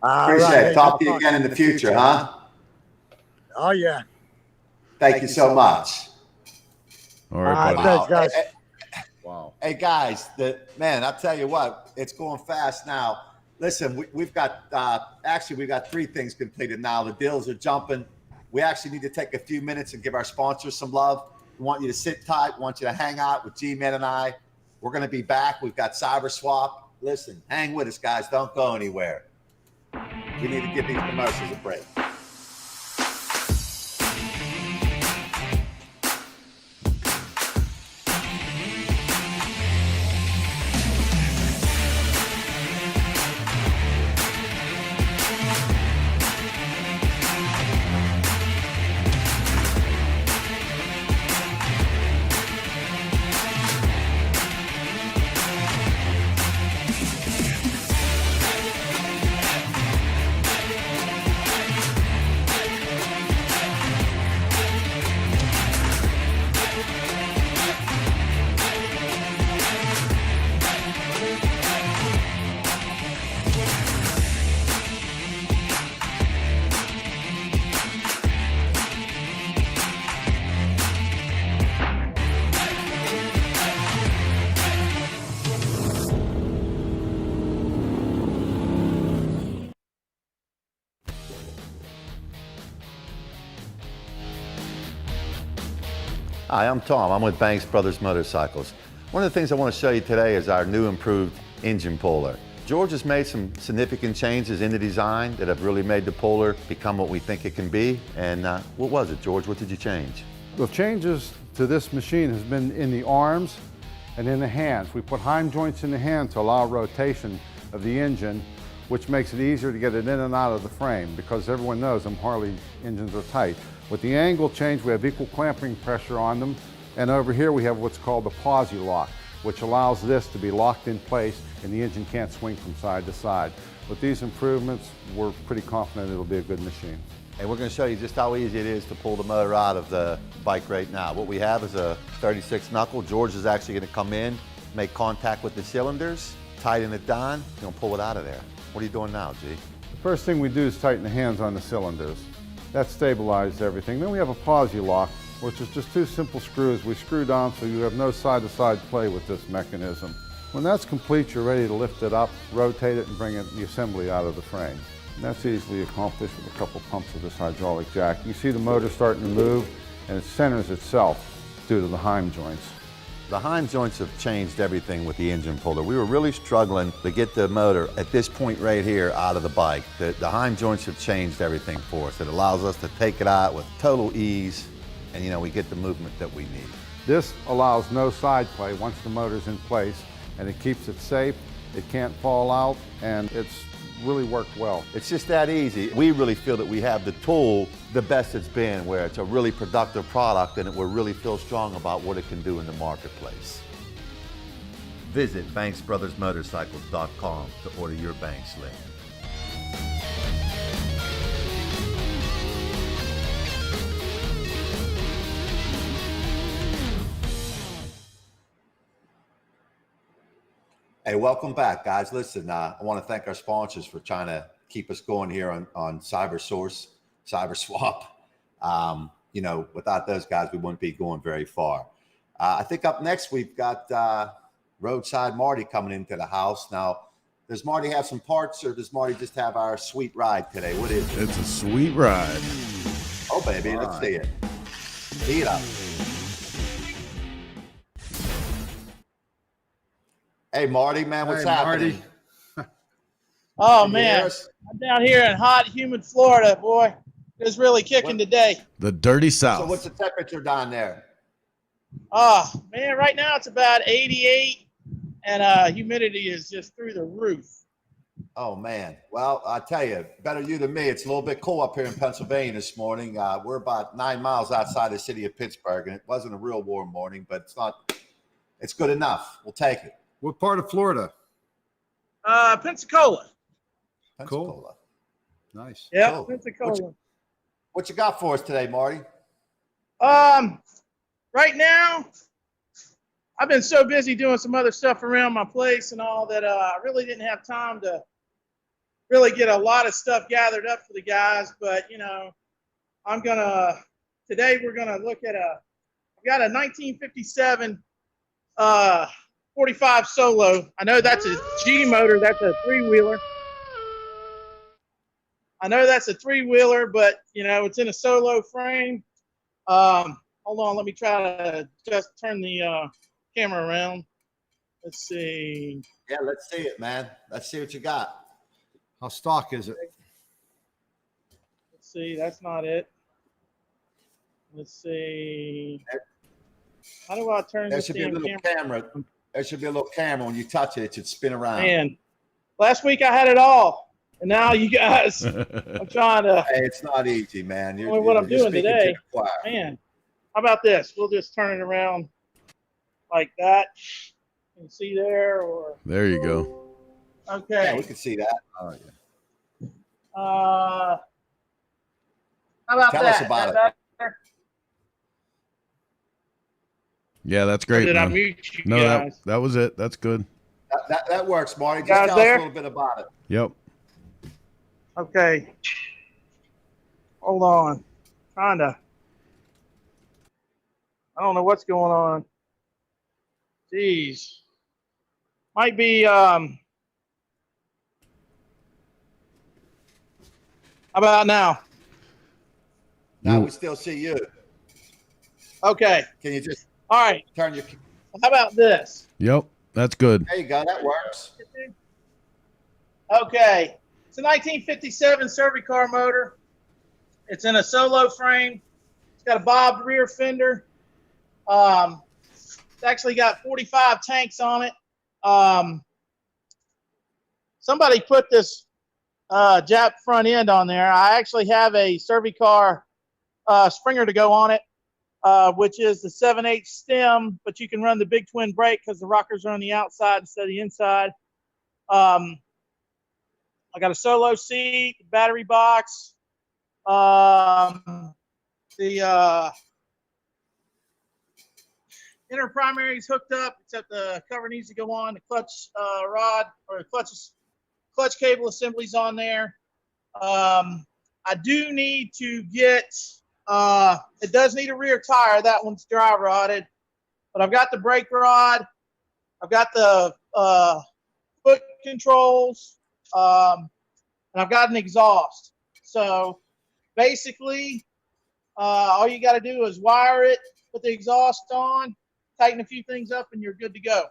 Speaker 7: All
Speaker 3: Appreciate
Speaker 7: right,
Speaker 3: it. Talk to you again in the future, huh?
Speaker 7: Oh, yeah.
Speaker 3: Thank you so much.
Speaker 1: All right, buddy.
Speaker 7: Thanks, guys.
Speaker 4: Wow.
Speaker 3: Hey guys, man, I'll tell you what, it's going fast now. Listen, we've got we've got 3 things completed now. The deals are jumping. We actually need to take a few minutes and give our sponsors some love. We want you to sit tight. We want you to hang out with G-Man and I. We're going to be back. We've got Cyber Swap. Listen, hang with us, guys. Don't go anywhere. We need to give these commercials a break. Hi, I'm Tom. I'm with Banks Brothers Motorcycles. One of the things I want to show you today is our new improved engine puller. George has made some significant changes in the design that have really made the puller become what we think it can be. And what was it, George? What did you change?
Speaker 4: The changes to this machine has been in the arms and in the hands. We put heim joints in the hand to allow rotation of the engine, which makes it easier to get it in and out of the frame because everyone knows them Harley engines are tight. With the angle change, we have equal clamping pressure on them. And over here we have what's called the posi lock, which allows this to be locked in place and the engine can't swing from side to side. With these improvements, we're pretty confident it'll be a good machine.
Speaker 3: And we're going to show you just how easy it is to pull the motor out of the bike right now. What we have is a 36 knuckle. George is actually going to come in, make contact with the cylinders, tighten it down, and he'll pull it out of there. What are you doing now, G?
Speaker 4: The first thing we do is tighten the hands on the cylinders. That stabilizes everything. Then we have a posi lock, which is just two simple screws we screw down so you have no side-to-side play with this mechanism. When that's complete, you're ready to lift it up, rotate it, and bring the assembly out of the frame. And that's easily accomplished with a couple pumps of this hydraulic jack. You see the motor starting to move, and it centers itself due to the heim joints.
Speaker 3: The heim joints have changed everything with the engine puller. We were really struggling to get the motor at this point right here out of the bike. The heim joints have changed everything for us. It allows us to take it out with total ease, and you know, we get the movement that we need.
Speaker 4: This allows no side play once the motor's in place, and it keeps it safe, it can't fall out, and it's really worked well.
Speaker 3: It's just that easy. We really feel that we have the tool the best it's been, where it's a really productive product and we really feel strong about what it can do in the marketplace. Visit BanksBrothersMotorcycles.com to order your Banks lift. Hey, welcome back, guys. Listen, I want to thank our sponsors for trying to keep us going here on CyberSource, CyberSwap. You know, without those guys, we wouldn't be going very far. I think up next, we've got Roadside Marty coming into the house. Now, does Marty have some parts, or does Marty just have our sweet ride today? What is it?
Speaker 1: It's a sweet ride.
Speaker 3: Oh, baby, let's see it. Heat up. Hey, Marty, man, what's happening?
Speaker 4: Marty.
Speaker 9: Oh, man. I'm down here in hot, humid Florida, boy. It's really kicking today.
Speaker 1: The dirty South.
Speaker 3: So what's the temperature down there?
Speaker 9: Oh, man, right now it's about 88, and humidity is just through the roof.
Speaker 3: Oh, man. Well, I tell you, better you than me. It's a little bit cool up here in Pennsylvania this morning. We're about 9 miles outside the city of Pittsburgh, and it wasn't a real warm morning, but it's good enough. We'll take it.
Speaker 4: What part of Florida?
Speaker 9: Pensacola.
Speaker 3: Pensacola.
Speaker 4: Nice.
Speaker 9: Yeah,
Speaker 3: Cool.
Speaker 9: Pensacola.
Speaker 3: What you got for us today, Marty?
Speaker 9: Right now, I've been so busy doing some other stuff around my place and all that I really didn't have time to really get a lot of stuff gathered up for the guys. But, you know, today we're going to look at I've got a 1957 45 Solo. I know that's a G motor. That's a three-wheeler. I know that's a three-wheeler, but, you know, it's in a Solo frame. Hold on. Let me try to just turn the camera around. Let's see.
Speaker 3: Yeah, let's see it, man. Let's see what you got.
Speaker 4: How stock is it?
Speaker 9: Let's see. That's not it. Let's see. How do I turn
Speaker 3: There
Speaker 9: this
Speaker 3: should be a little camera. There should be a little camera. When you touch it, it should spin around.
Speaker 9: Man, last week I had it all, and now you guys, I'm trying to.
Speaker 3: Hey, it's not easy, man.
Speaker 9: What I'm doing
Speaker 3: speaking
Speaker 9: today,
Speaker 3: to the choir.
Speaker 9: man. How about this? We'll just turn it around like that. You can see there, or
Speaker 1: There you go.
Speaker 9: okay.
Speaker 3: Yeah, we can see that.
Speaker 4: Oh, yeah.
Speaker 9: How about
Speaker 3: Tell
Speaker 9: that?
Speaker 3: us about
Speaker 9: That
Speaker 3: it.
Speaker 9: better?
Speaker 1: Yeah, that's great,
Speaker 9: Did I
Speaker 1: man.
Speaker 9: mute you
Speaker 1: No,
Speaker 9: guys?
Speaker 1: that was it. That's good.
Speaker 3: That works, Marty. Just
Speaker 9: Guys
Speaker 3: tell
Speaker 9: there?
Speaker 3: us a little bit about it.
Speaker 1: Yep.
Speaker 9: Okay. Hold on. I don't know what's going on. Jeez. Might be how about now?
Speaker 3: Now we still see you.
Speaker 9: Okay.
Speaker 3: Can you just
Speaker 9: All right.
Speaker 3: turn your?
Speaker 9: How about this?
Speaker 1: Yep, that's good.
Speaker 3: There you go. That works.
Speaker 9: Okay. It's a 1957 Cervicar motor. It's in a solo frame. It's got a bobbed rear fender. It's actually got 45 tanks on it. Somebody put this Jap front end on there. I actually have a Cervicar Springer to go on it, which is the 7/8 stem, but you can run the big twin brake because the rockers are on the outside instead of the inside. I got a solo seat, battery box. The inner primary is hooked up, except the cover needs to go on. The clutch rod or clutch cable assembly's on there. I do need to get, it does need a rear tire. That one's dry rotted, but I've got the brake rod. I've got the foot controls, and I've got an exhaust. So basically, all you got to do is wire it, put the exhaust on, tighten a few things up, and you're good to go.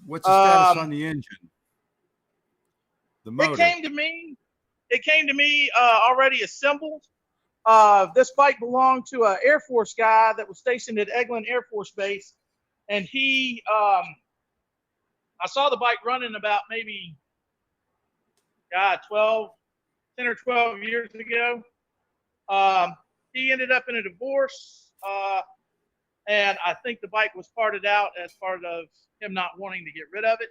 Speaker 4: What's the status on the engine? The motor.
Speaker 9: It came to me already assembled. This bike belonged to an Air Force guy that was stationed at Eglin Air Force Base, and he, I saw the bike running about maybe, 10 or 12 years ago. He ended up in a divorce, and I think the bike was parted out as part of him not wanting to get rid of it.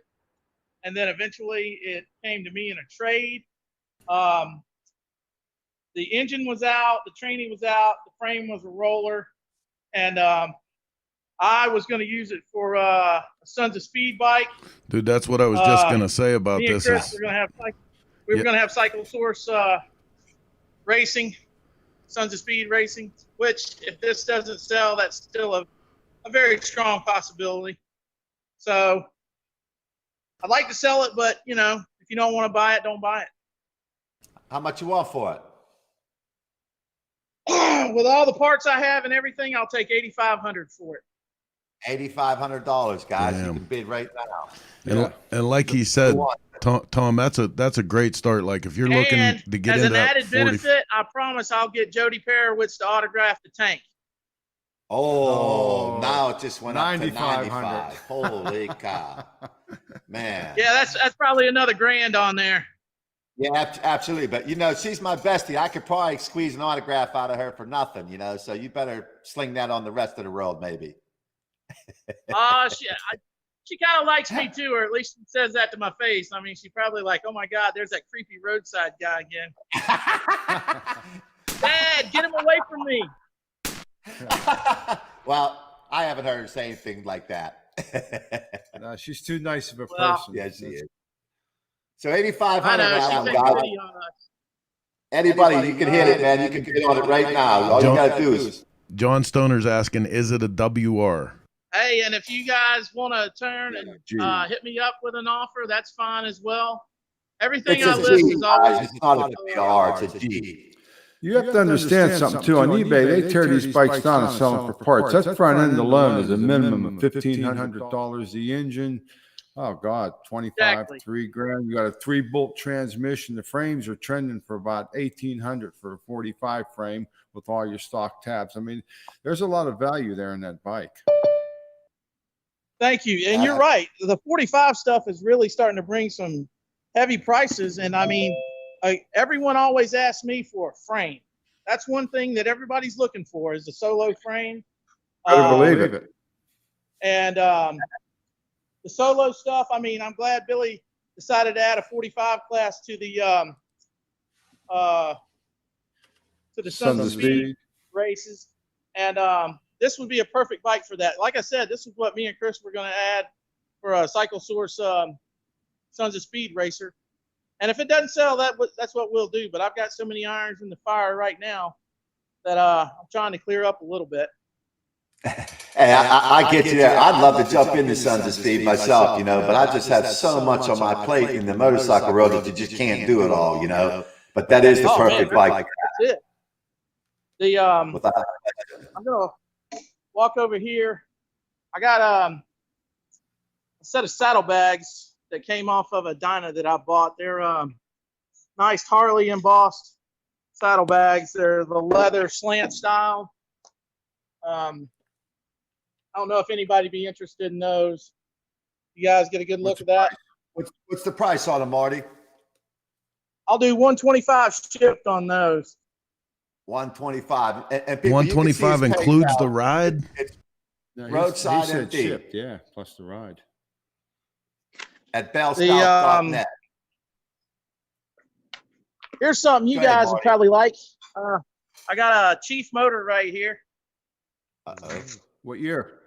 Speaker 9: And then eventually it came to me in a trade. The engine was out, the training was out, the frame was a roller, and I was going to use it for a Sons of Speed bike.
Speaker 1: Dude, that's what I was just gonna say about
Speaker 9: Me and
Speaker 1: this.
Speaker 9: Chris, we were going to have Cycle Source racing, Sons of Speed racing. Which, if this doesn't sell, that's still a very strong possibility. So I'd like to sell it, but you know, if you don't want to buy it, don't buy it.
Speaker 3: How much you want for it?
Speaker 9: With all the parts I have and everything, I'll take $8,500 for it.
Speaker 3: $8,500, guys.
Speaker 1: Damn.
Speaker 3: You can bid right now.
Speaker 1: And like he said, Tom, that's a great start. Like if you're looking to get
Speaker 9: as
Speaker 1: into
Speaker 9: an
Speaker 1: that
Speaker 9: added benefit, I promise I'll get Jody Perewitz to autograph the tank.
Speaker 3: Oh, now it just went up to
Speaker 4: 9,500.
Speaker 3: 95. Holy cow, man.
Speaker 9: Yeah, that's probably another grand on there.
Speaker 3: Yeah, absolutely. But you know, she's my bestie. I could probably squeeze an autograph out of her for nothing. You know, so you better sling that on the rest of the world, maybe.
Speaker 9: She kind of likes me too, or at least she says that to my face. I mean, she probably like, oh my God, there's that creepy roadside guy again. Dad, get him away from me.
Speaker 3: Well, I haven't heard her say anything like that.
Speaker 4: No, she's too nice of a
Speaker 9: Well,
Speaker 4: person.
Speaker 3: Yeah, she is. So
Speaker 9: I
Speaker 3: $8,500.
Speaker 9: know, she
Speaker 3: now,
Speaker 9: takes
Speaker 3: guys.
Speaker 9: pity on us.
Speaker 3: Anybody, you can hit it, man. You can get on it right now. All you gotta do is.
Speaker 1: John Stoner's asking, is it a WR?
Speaker 9: Hey, and if you guys want to turn and hit me up with an offer, that's fine as well. Everything
Speaker 3: It's
Speaker 9: I
Speaker 3: a
Speaker 9: list
Speaker 3: G,
Speaker 9: is always.
Speaker 3: guys. It's not a PR, it's a G.
Speaker 4: You have to understand something too. On eBay, they tear these bikes down and sell them for parts. That front end alone is a minimum of $1,500. The engine, oh God, 25,
Speaker 9: Exactly.
Speaker 4: $3,000. You got a 3-bolt transmission. The frames are trending for about $1,800 for a 45 frame with all your stock tabs. I mean, there's a lot of value there in that bike.
Speaker 9: Thank you. And you're right. The 45 stuff is really starting to bring some heavy prices. And I mean, everyone always asks me for a frame. That's one thing that everybody's looking for is a solo frame.
Speaker 4: I believe it.
Speaker 9: And the solo stuff, I mean, I'm glad Billy decided to add a 45 class to the Sons of Speed races. And this would be a perfect bike for that. Like I said, this is what me and Chris were going to add for a Cycle Source Sons of Speed racer. And if it doesn't sell, that's what we'll do. But I've got so many irons in the fire right now that I'm trying to clear up a little bit.
Speaker 3: Hey, I get you there. I'd love to jump into Sons of Speed myself, you know, but I just have so much on my plate in the motorcycle world that you just can't do it all, you know. But that is the perfect bike.
Speaker 9: That's it. I'm walk over here. I got a set of saddlebags that came off of a Dyna that I bought. They're nice Harley embossed saddlebags. They're the leather slant style. I don't know if anybody be interested in those. You guys get a good look at that.
Speaker 3: What's the price on them, Marty?
Speaker 9: I'll do 125 shipped on those.
Speaker 3: 125. And people,
Speaker 1: 125 includes the ride.
Speaker 3: It's
Speaker 4: No,
Speaker 3: roadside
Speaker 4: he said
Speaker 3: empty
Speaker 4: shipped, yeah, plus the ride.
Speaker 3: at bellscout.net.
Speaker 9: Here's something you
Speaker 3: Go ahead,
Speaker 9: guys would
Speaker 3: Marty.
Speaker 9: probably like. I got a Chief motor right here.
Speaker 3: Uh-oh.
Speaker 4: What year?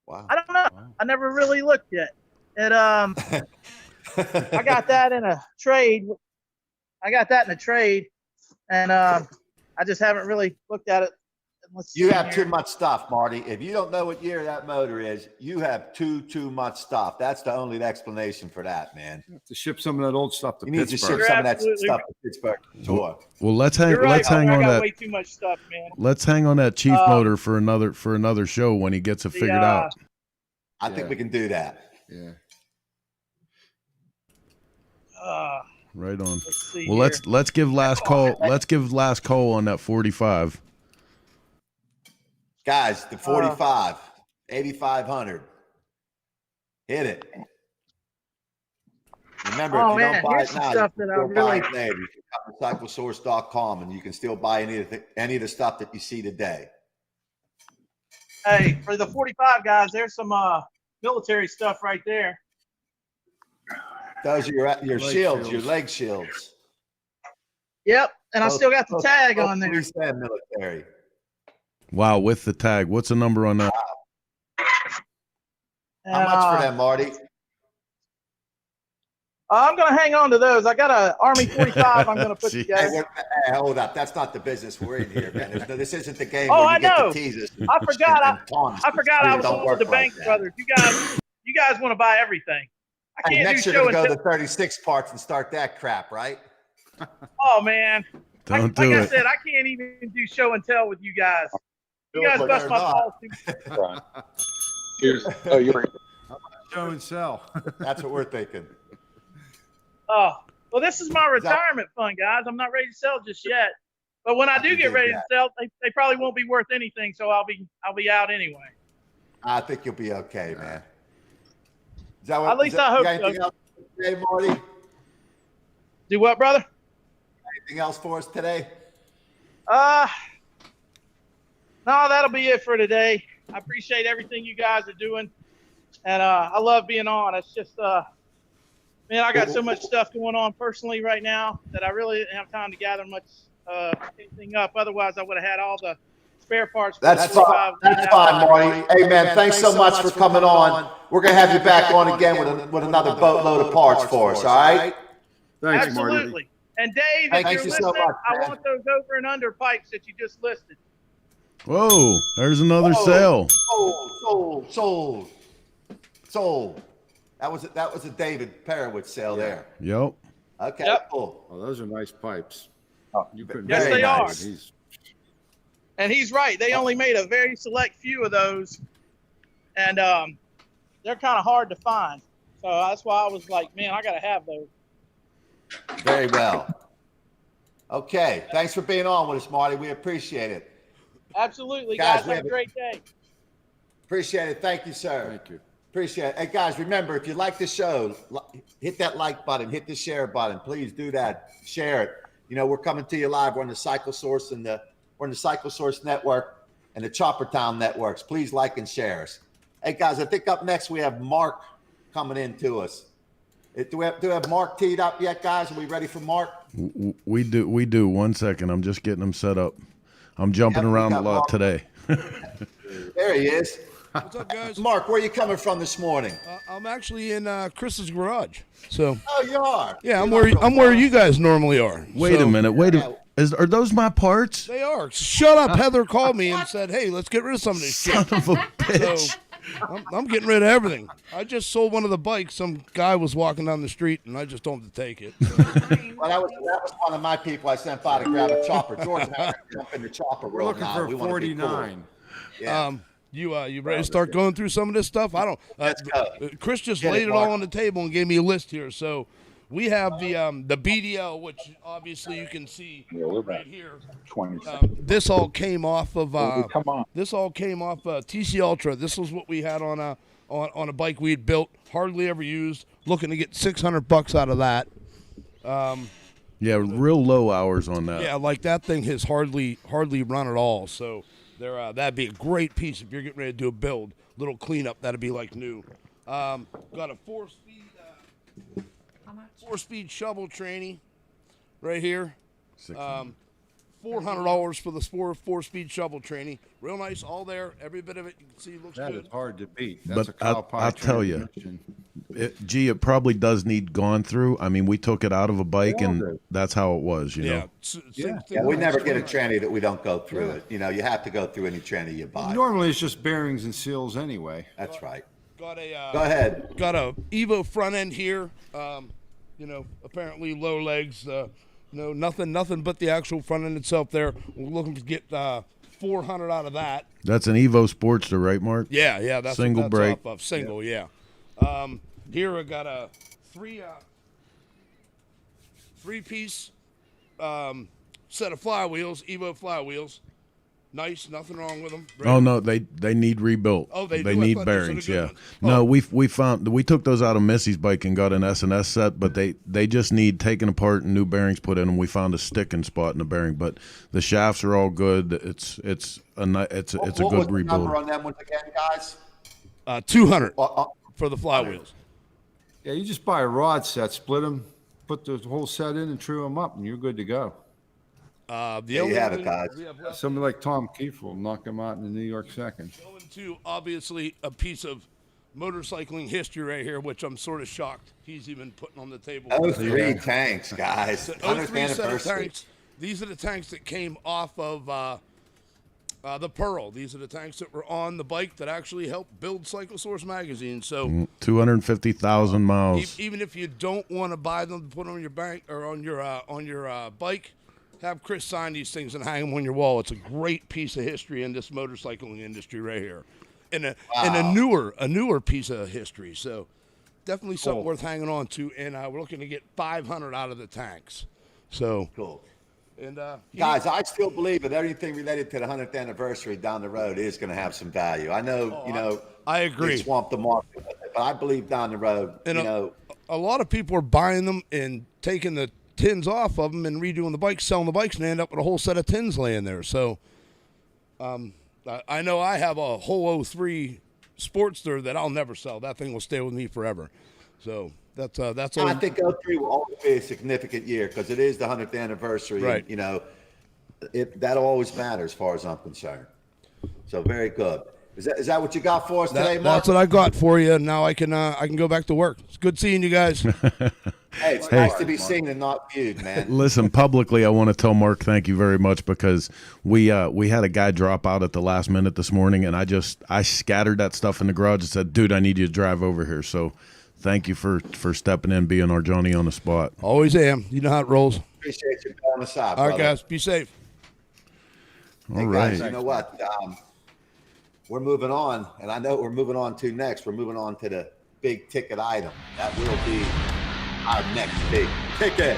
Speaker 3: Wow.
Speaker 9: I don't know.
Speaker 4: Wow.
Speaker 9: I never really looked yet. It I got that in a trade. And I just haven't really looked at it.
Speaker 3: You have too much stuff, Marty. If you don't know what year that motor is, you have too much stuff. That's the only explanation for that, man.
Speaker 4: You have to ship some of that old stuff to
Speaker 3: You need to
Speaker 4: Pittsburgh.
Speaker 3: ship some of that
Speaker 9: absolutely
Speaker 3: stuff to Pittsburgh. Tour.
Speaker 1: Well, let's hang
Speaker 9: You're right.
Speaker 1: let's hang
Speaker 9: I
Speaker 1: on
Speaker 9: got
Speaker 1: that.
Speaker 9: way too much stuff, man.
Speaker 1: Let's hang on that Chief motor for another show when he gets it figured out.
Speaker 3: I think we can do that.
Speaker 4: Yeah.
Speaker 1: Right on.
Speaker 9: Let's see
Speaker 1: Well,
Speaker 9: here.
Speaker 1: let's give last call. Let's give last call on that 45.
Speaker 3: Guys, the 45, 8,500. Hit it. Remember,
Speaker 9: Oh,
Speaker 3: if you
Speaker 9: man,
Speaker 3: don't buy
Speaker 9: here's
Speaker 3: it
Speaker 9: some
Speaker 3: now,
Speaker 9: stuff
Speaker 3: you
Speaker 9: that
Speaker 3: can
Speaker 9: I
Speaker 3: still buy
Speaker 9: really-
Speaker 3: it later. You can come to cyclesource.com and you can still buy any of the stuff that you see today.
Speaker 9: Hey, for the 45 guys, there's some military stuff right there.
Speaker 3: Those are your
Speaker 4: Leg
Speaker 3: shields, your
Speaker 4: shields.
Speaker 3: leg shields.
Speaker 9: Yep, and I
Speaker 3: Both-
Speaker 9: still got the
Speaker 3: both-
Speaker 9: tag
Speaker 3: both
Speaker 9: on there.
Speaker 3: police and military.
Speaker 1: Wow, with the tag. What's the number on that?
Speaker 9: And,
Speaker 3: How much for them, Marty?
Speaker 9: I'm gonna hang on to those. I got a Army 45. I'm gonna put
Speaker 1: Gee.
Speaker 9: together.
Speaker 3: Hey, hold up. That's not the business we're in here, man. This isn't the game
Speaker 9: Oh,
Speaker 3: where
Speaker 9: I
Speaker 3: you get
Speaker 9: know.
Speaker 3: to tease us.
Speaker 9: I forgot.
Speaker 3: and taunt us.
Speaker 9: I forgot I was
Speaker 3: Don't
Speaker 9: on
Speaker 3: work
Speaker 9: with the
Speaker 3: like
Speaker 9: Banks
Speaker 3: that.
Speaker 9: brothers. You guys want to buy everything. I
Speaker 3: Hey,
Speaker 9: can't
Speaker 3: next
Speaker 9: do
Speaker 3: you're
Speaker 9: show
Speaker 3: going
Speaker 9: and
Speaker 3: to go
Speaker 9: tell.
Speaker 3: to 36 parts and start that crap, right?
Speaker 9: Oh man,
Speaker 1: Don't
Speaker 9: like
Speaker 1: do
Speaker 9: I
Speaker 1: it.
Speaker 9: said, I can't even do show and tell with you guys. You guys
Speaker 3: But
Speaker 9: bust
Speaker 3: they're
Speaker 9: my
Speaker 3: not.
Speaker 9: balls too.
Speaker 4: Show and sell.
Speaker 3: That's what we're thinking.
Speaker 9: Oh, well, this is my
Speaker 3: Is that-
Speaker 9: retirement fund, guys. I'm not ready to sell just yet. But when I do
Speaker 3: can
Speaker 9: get
Speaker 3: dig
Speaker 9: ready
Speaker 3: that.
Speaker 9: to sell, they probably won't be worth anything, so I'll be out anyway.
Speaker 3: I think you'll be okay, man. Is that what,
Speaker 9: At least
Speaker 3: is that,
Speaker 9: I hope
Speaker 3: you got anything
Speaker 9: so.
Speaker 3: else today, Marty?
Speaker 9: Do what, brother?
Speaker 3: Anything else for us today?
Speaker 9: No, that'll be it for today. I appreciate everything you guys are doing, and I love being on. It's just, man, I got so much stuff going on personally right now that I really didn't have time to gather much anything up. Otherwise, I would have had all the spare parts. for
Speaker 3: That's
Speaker 9: the
Speaker 3: fine.
Speaker 9: 45
Speaker 3: That's fine, Marty. Hey, man, thanks so much for coming on. We're going to have you back on again with another boatload of parts for us, all right?
Speaker 4: Thanks, Marty.
Speaker 9: Absolutely. And Dave, if
Speaker 3: Thank
Speaker 9: you're
Speaker 3: you so
Speaker 9: listening,
Speaker 3: much,
Speaker 9: I
Speaker 3: man.
Speaker 9: want those over and under pipes that you just listed.
Speaker 1: Whoa, there's another
Speaker 3: Whoa.
Speaker 1: sale.
Speaker 3: Sold. That was a David Perewitz sale there.
Speaker 1: Yep.
Speaker 3: Okay,
Speaker 9: Yep.
Speaker 3: cool.
Speaker 4: Oh, those are nice pipes. You couldn't
Speaker 9: Yes,
Speaker 3: Very
Speaker 9: they are.
Speaker 3: nice.
Speaker 4: He's-
Speaker 9: And he's right. They only made a very select few of those, and they're kind of hard to find. So that's why I was like, man, I got to have those.
Speaker 3: Very well. Okay, thanks for being on with us, Marty. We appreciate it.
Speaker 9: Absolutely,
Speaker 3: Guys,
Speaker 9: guys.
Speaker 3: we
Speaker 9: Have a
Speaker 3: have a-
Speaker 9: great day.
Speaker 3: Appreciate it. Thank you, sir.
Speaker 4: Thank you.
Speaker 3: Appreciate it. Hey, guys, remember, if you like the show, hit that like button, hit the share button. Please do that. Share it. You know, we're coming to you live. We're on the Cycle Source and we're on the Cycle Source Network and the Chopper Town networks. Please like and share us. Hey, guys, I think up next we have Mark coming in to us. Do we have Mark teed up yet, guys? Are we ready for Mark?
Speaker 1: We do. 1 second. I'm just getting them set up. I'm jumping
Speaker 3: Yep, we
Speaker 1: around a
Speaker 3: got
Speaker 1: lot
Speaker 3: Mark.
Speaker 1: today.
Speaker 3: There he is.
Speaker 10: What's up, guys?
Speaker 3: Mark, where are you coming from this morning?
Speaker 10: I'm actually in Chris's garage. So
Speaker 3: Oh, you are.
Speaker 10: yeah, I'm
Speaker 3: You're
Speaker 10: where
Speaker 3: not real
Speaker 10: I'm where
Speaker 3: far.
Speaker 10: you guys normally are.
Speaker 1: Wait
Speaker 10: So-
Speaker 1: a minute. Are those my parts?
Speaker 10: They are. Shut up. Heather called me and said, "Hey, let's get rid of some of this shit."
Speaker 1: Son of a bitch.
Speaker 10: So I'm getting rid of everything. I just sold one of the bikes. Some guy was walking down the street, and I just told him to take it.
Speaker 3: Well, that was one of my people I sent by to grab a chopper. George and I are gonna jump in the chopper
Speaker 4: We're
Speaker 3: world
Speaker 4: looking
Speaker 3: now.
Speaker 4: for
Speaker 3: We wanna be cool.
Speaker 4: 49.
Speaker 3: Yeah.
Speaker 10: You ready to start going through some of this stuff? I don't.
Speaker 3: Let's go.
Speaker 10: Chris just
Speaker 3: Get it,
Speaker 10: laid it all
Speaker 3: Mark.
Speaker 10: on the table and gave me a list here. So we have the BDL, which obviously you can see right here. This all came off of TC Ultra. This was what we had on a bike we had built, hardly ever used. Looking to get $600 out of that.
Speaker 1: Yeah, real low hours on that.
Speaker 10: Yeah, like that thing has hardly run at all. So that'd be a great piece if you're getting ready to do a build. Little cleanup, that'd be like new. Got a four-speed shovel tranny right here. $400 for the four-speed shovel tranny. Real nice, all there. Every bit of it you can see looks
Speaker 4: That
Speaker 10: good.
Speaker 4: is hard to beat. That's
Speaker 1: But
Speaker 4: a
Speaker 1: I'll tell you,
Speaker 4: transmission.
Speaker 1: it probably does need gone through. I mean, we took it out of a bike, and that's how it was, you know.
Speaker 10: Yeah.
Speaker 3: Yeah, we never get a tranny that we don't go through it. You know, you have to go through any tranny you buy.
Speaker 4: Normally, it's just bearings and seals anyway.
Speaker 3: That's right.
Speaker 10: Got a
Speaker 3: Go ahead.
Speaker 10: Got a Evo front end here. Apparently low legs. Nothing but the actual front end itself there. We're looking to get 400 out of that.
Speaker 1: That's an Evo Sportster, right, Mark?
Speaker 10: Yeah, that's
Speaker 1: Single
Speaker 10: what that's
Speaker 1: brake.
Speaker 10: off of. Single, yeah. Here I got a three-piece set of flywheels, Evo flywheels. Nice, nothing wrong with them.
Speaker 1: Oh no, they need rebuilt.
Speaker 10: Oh, they do? I
Speaker 1: need
Speaker 10: thought these were the
Speaker 1: bearings.
Speaker 10: good
Speaker 1: Yeah.
Speaker 10: ones.
Speaker 1: No, we took those out of Missy's bike and got an S&S set, but they just need taken apart and new bearings put in. And we found a sticking spot in the bearing, but the shafts are all good. It's a good
Speaker 3: What was the number
Speaker 1: rebuild.
Speaker 3: on them ones again, guys?
Speaker 10: 200 for the flywheels.
Speaker 4: Yeah, you just buy a rod set, split them, put the whole set in, and true them up, and you're good to go.
Speaker 3: There you have it, guys.
Speaker 4: Somebody like Tom Keefe will knock him out in the New York second.
Speaker 10: Going to obviously a piece of motorcycling history right here, which I'm sort of shocked he's even putting on the table.
Speaker 3: Oh, three tanks, guys.
Speaker 10: It's an
Speaker 3: 100th
Speaker 10: 03 set of
Speaker 3: anniversary.
Speaker 10: tanks. These are the tanks that came off of the Pearl. These are the tanks that were on the bike that actually helped build Cycle Source magazine. So
Speaker 1: 250,000 miles.
Speaker 10: even if you don't want to buy them to put on your bank or on your bike, have Chris sign these things and hang them on your wall. It's a great piece of history in this motorcycling industry right here, and a newer piece of history. So definitely something worth hanging on to. And we're looking to get 500 out of the tanks. So
Speaker 3: Cool.
Speaker 10: And
Speaker 3: Guys, I still believe that everything related to the 100th anniversary down the road is going to have some value. I know,
Speaker 10: I agree.
Speaker 3: It swamped the market, with it, but I believe down the road,
Speaker 10: And
Speaker 3: you know,
Speaker 10: a lot of people are buying them and taking the tins off of them and redoing the bikes, selling the bikes, and they end up with a whole set of tins laying there. So I know I have a whole 03 Sportster that I'll never sell. That thing will stay with me forever. So that's all.
Speaker 3: I think 03 will always be a significant year because it is the 100th anniversary.
Speaker 10: Right.
Speaker 3: And, you know, that always matters as far as I'm concerned. So very good. Is that what you got for us today, Mark?
Speaker 10: That's what I got for you. Now I can go back to work. It's good seeing you guys.
Speaker 3: Hey, it's nice to be seen and not viewed, man.
Speaker 1: Listen, publicly, I want to tell Mark thank you very much because we had a guy drop out at the last minute this morning, and I scattered that stuff in the garage and said, dude, I need you to drive over here. So thank you for stepping in, being our Johnny on the spot.
Speaker 10: Always am. You know how it rolls.
Speaker 3: Appreciate you on the side,
Speaker 10: All right,
Speaker 3: brother.
Speaker 10: guys. Be safe.
Speaker 1: All right.
Speaker 3: Guys, you know what? We're moving on, and I know what we're moving on to next. We're moving on to the big ticket item. That will be our next big ticket.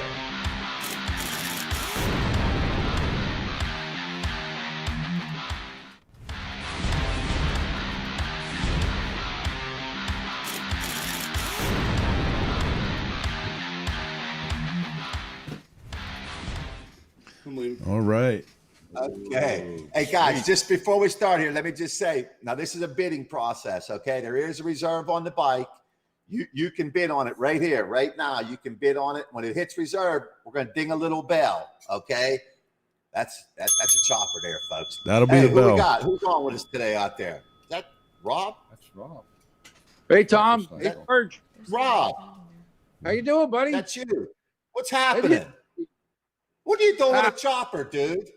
Speaker 1: All right.
Speaker 3: Okay. Hey, guys, just before we start here, let me just say, now this is a bidding process, okay? There is a reserve on the bike. You can bid on it right here, right now. You can bid on it. When it hits reserve, we're going to ding a little bell, okay? That's a chopper there, folks.
Speaker 1: That'll be
Speaker 3: Hey,
Speaker 1: the
Speaker 3: who
Speaker 1: bell.
Speaker 3: we got? Who's on with us today out there? Is that Rob?
Speaker 4: That's Rob.
Speaker 11: Hey, Tom.
Speaker 4: Hey,
Speaker 11: George.
Speaker 3: Rob,
Speaker 11: How you doing, buddy?
Speaker 3: that's you. What's happening? What are you doing with a chopper, dude?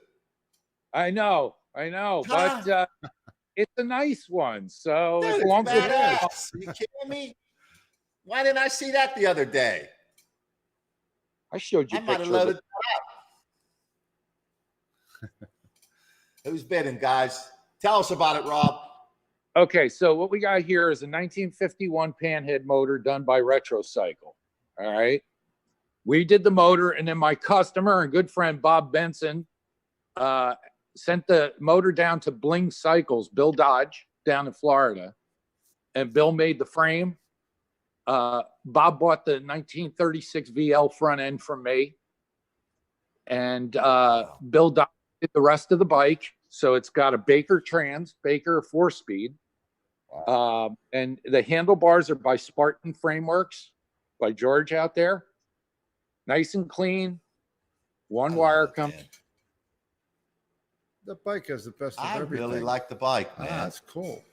Speaker 11: I know.
Speaker 3: Huh?
Speaker 11: But It's a nice one. So
Speaker 3: Dude,
Speaker 11: it
Speaker 3: it's
Speaker 11: belongs to
Speaker 3: badass. Are you kidding me? Why didn't I see that the other day?
Speaker 11: I showed you
Speaker 3: I
Speaker 11: a
Speaker 3: might have
Speaker 11: picture of
Speaker 3: loaded
Speaker 11: it.
Speaker 3: that up. Who's bidding, guys? Tell us about it, Rob.
Speaker 11: Okay, so what we got here is a 1951 panhead motor done by Retrocycle. All right. We did the motor, and then my customer and good friend Bob Benson sent the motor down to Bling Cycles, Bill Dodge, down in Florida. And Bill made the frame. Bob bought the 1936 VL front end from me. And Bill Dodge did the rest of the bike. So it's got a Baker trans, Baker 4-speed. And the handlebars are by Spartan Frameworks, by George out there. Nice and clean. One wire comes.
Speaker 4: The bike has the best of
Speaker 3: I
Speaker 4: everything.
Speaker 3: really like the bike, man.
Speaker 4: That's cool.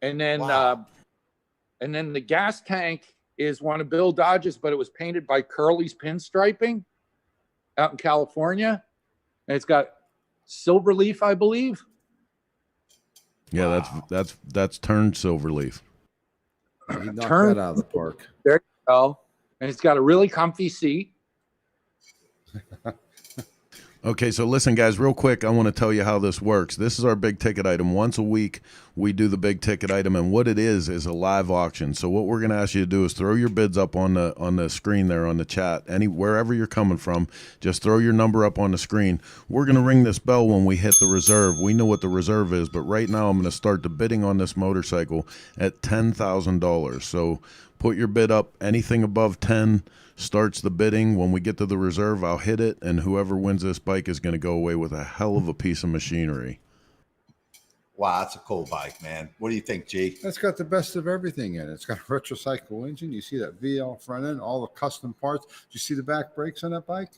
Speaker 11: And then
Speaker 3: Wow.
Speaker 11: and then the gas tank is one of Bill Dodge's, but it was painted by Curly's Pinstriping out in California. And it's got silver leaf, I believe.
Speaker 1: Yeah, that's turned Silverleaf.
Speaker 4: He knocked
Speaker 11: Turn-
Speaker 4: that out of the park.
Speaker 11: There you go. And it's got a really comfy seat.
Speaker 1: Okay, so listen, guys, real quick, I want to tell you how this works. This is our big ticket item. Once a week, we do the big ticket item, and what it is a live auction. So what we're going to ask you to do is throw your bids up on the screen there on the chat. Wherever you're coming from, just throw your number up on the screen. We're going to ring this bell when we hit the reserve. We know what the reserve is, but right now I'm going to start the bidding on this motorcycle at $10,000. So put your bid up. Anything above 10 starts the bidding. When we get to the reserve, I'll hit it, and whoever wins this bike is going to go away with a hell of a piece of machinery.
Speaker 3: Wow, that's a cool bike, man. What do you think, G?
Speaker 4: That's got the best of everything in it. It's got a Retrocycle engine. You see that VL front end, all the custom parts. Do you see the back brakes on that bike?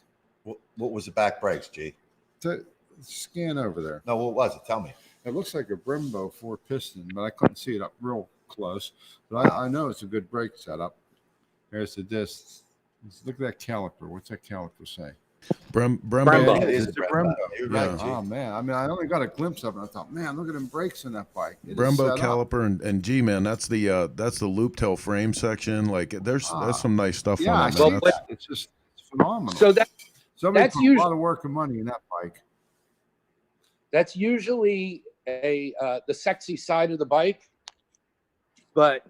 Speaker 3: What was the back brakes, G?
Speaker 4: Scan over there.
Speaker 3: No, what was it? Tell me.
Speaker 4: It looks like a Brembo 4-piston, but I couldn't see it up real close. But I know it's a good brake setup. There's the disc. Look at that caliper. What's that caliper say?
Speaker 1: Brembo.
Speaker 3: It is
Speaker 4: It's
Speaker 3: a
Speaker 4: a
Speaker 3: Brembo.
Speaker 4: Brembo.
Speaker 3: You're
Speaker 1: Yeah.
Speaker 3: right, G.
Speaker 4: Oh man, I mean, I only got a glimpse of it. I thought, man, look at them brakes in that bike. It is
Speaker 1: Brembo
Speaker 4: set up.
Speaker 1: caliper and G, man, that's the loop tail frame section. Like there's some nice stuff
Speaker 4: Yeah,
Speaker 1: on
Speaker 4: I
Speaker 1: it,
Speaker 4: see
Speaker 1: man.
Speaker 4: that. It's just phenomenal.
Speaker 11: So
Speaker 4: Somebody
Speaker 11: that's
Speaker 4: put a lot of work and money in that bike.
Speaker 11: that's usually the sexy side of the bike. But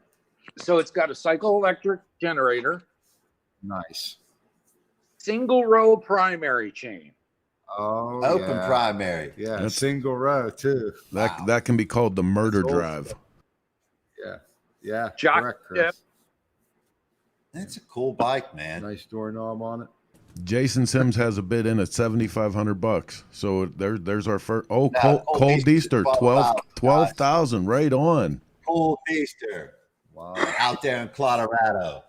Speaker 11: so it's got a cycle electric generator,
Speaker 4: Nice.
Speaker 11: single row primary chain.
Speaker 4: Oh,
Speaker 3: Open
Speaker 4: yeah.
Speaker 3: primary.
Speaker 4: Yeah,
Speaker 1: That's-
Speaker 4: single row too.
Speaker 1: That can be called the murder
Speaker 4: That's old
Speaker 1: drive.
Speaker 4: stuff. Yeah,
Speaker 11: Jock
Speaker 4: correct, Chris.
Speaker 3: That's a cool bike, man.
Speaker 4: Nice doorknob on it.
Speaker 1: Jason Sims has a bid in at $7,500. So there's our first. Oh,
Speaker 3: Now,
Speaker 1: Cole
Speaker 3: Easter,
Speaker 1: Deester,
Speaker 3: 12,000,
Speaker 1: 12,000, right on.
Speaker 3: Cool Easter
Speaker 4: Wow.
Speaker 3: out there in Colorado.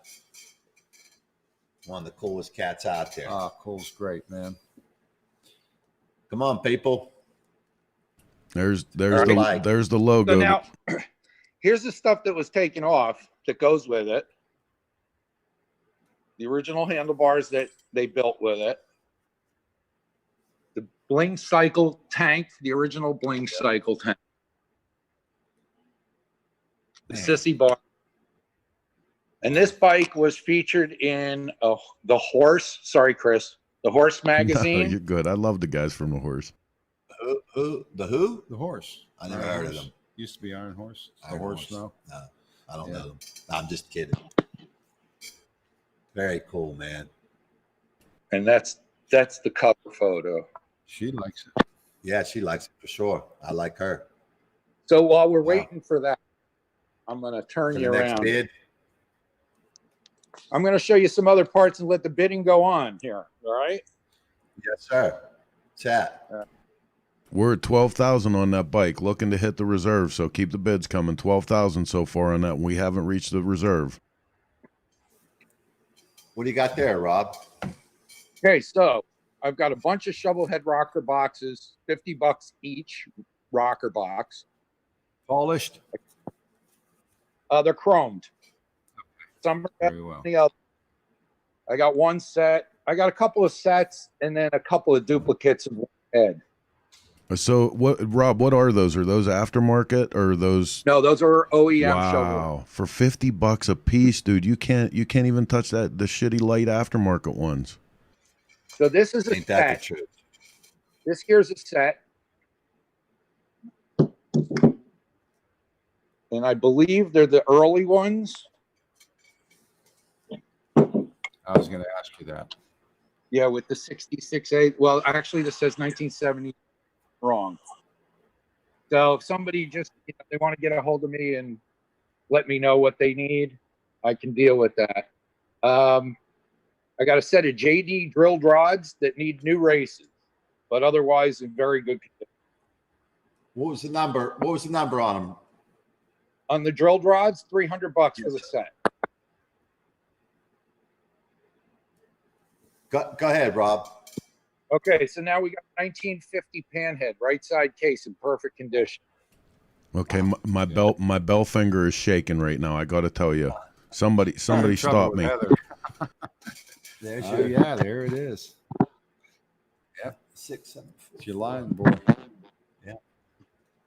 Speaker 3: One of the coolest cats out there.
Speaker 4: Cole's great, man.
Speaker 3: Come on, people.
Speaker 1: There's
Speaker 3: Our
Speaker 1: the
Speaker 3: bike.
Speaker 1: there's the logo.
Speaker 11: So now, here's the stuff that was taken off that goes with it. The original handlebars that they built with it. The Bling Cycle tank, the original Bling Cycle tank. The
Speaker 3: Man.
Speaker 11: sissy bar. And this bike was featured in the Horse. Sorry, Chris. The Horse
Speaker 1: No,
Speaker 11: magazine.
Speaker 1: you're good. I love the guys from the Horse.
Speaker 3: Who? The who?
Speaker 4: The horse.
Speaker 3: I never
Speaker 4: Iron
Speaker 3: heard of
Speaker 4: Horse.
Speaker 3: them.
Speaker 4: Used to be Iron Horse. The
Speaker 3: Iron
Speaker 4: horse now.
Speaker 3: No, I don't
Speaker 4: Yeah.
Speaker 3: know them. No, I'm just kidding. Very cool, man.
Speaker 11: And that's the cover photo.
Speaker 4: She likes it.
Speaker 3: Yeah, she likes it for sure. I like her.
Speaker 11: So while we're
Speaker 3: Wow.
Speaker 11: waiting for that, I'm going to turn
Speaker 3: For
Speaker 11: you
Speaker 3: the next
Speaker 11: around.
Speaker 3: bid.
Speaker 11: I'm going to show you some other parts and let the bidding go on here. All right.
Speaker 3: Yes, sir. Chat.
Speaker 1: We're at 12,000 on that bike, looking to hit the reserve. So keep the bids coming. 12,000 so far on that. We haven't reached the reserve.
Speaker 3: What do you got there, Rob?
Speaker 11: Okay. So I've got a bunch of shovel head rocker boxes, $50 each rocker box.
Speaker 4: Polished.
Speaker 11: They're chromed. Some are better
Speaker 4: Very well.
Speaker 11: than the other. I got one set. I got a couple of sets and then a couple of duplicates of one head.
Speaker 1: So what, Rob? What are those? Are those aftermarket or are those?
Speaker 11: No, those are OEM
Speaker 1: Wow,
Speaker 11: shovels.
Speaker 1: for $50 a piece, dude. You can't even touch the shitty light aftermarket ones.
Speaker 11: So this is a
Speaker 3: Ain't that the
Speaker 11: set.
Speaker 3: truth?
Speaker 11: This here's a set. And I believe they're the early ones.
Speaker 4: I was going to ask you that.
Speaker 11: Yeah, with the 66A. Well, actually, this says 1970. Wrong. So if somebody just they want to get a hold of me and let me know what they need, I can deal with that. I got a set of JD drilled rods that need new races, but otherwise in very good condition.
Speaker 3: What was the number? What was the number on them?
Speaker 11: On the drilled rods, $300 for the set.
Speaker 3: Go ahead, Rob.
Speaker 11: Okay, so now we got 1950 panhead, right side case in perfect condition.
Speaker 1: Okay, my bell finger is shaking right now. I got to tell you, somebody stop me.
Speaker 3: There's
Speaker 4: Oh,
Speaker 3: your
Speaker 4: yeah, there it is. Yep.
Speaker 3: 6, 7, 4.
Speaker 4: It's your line board.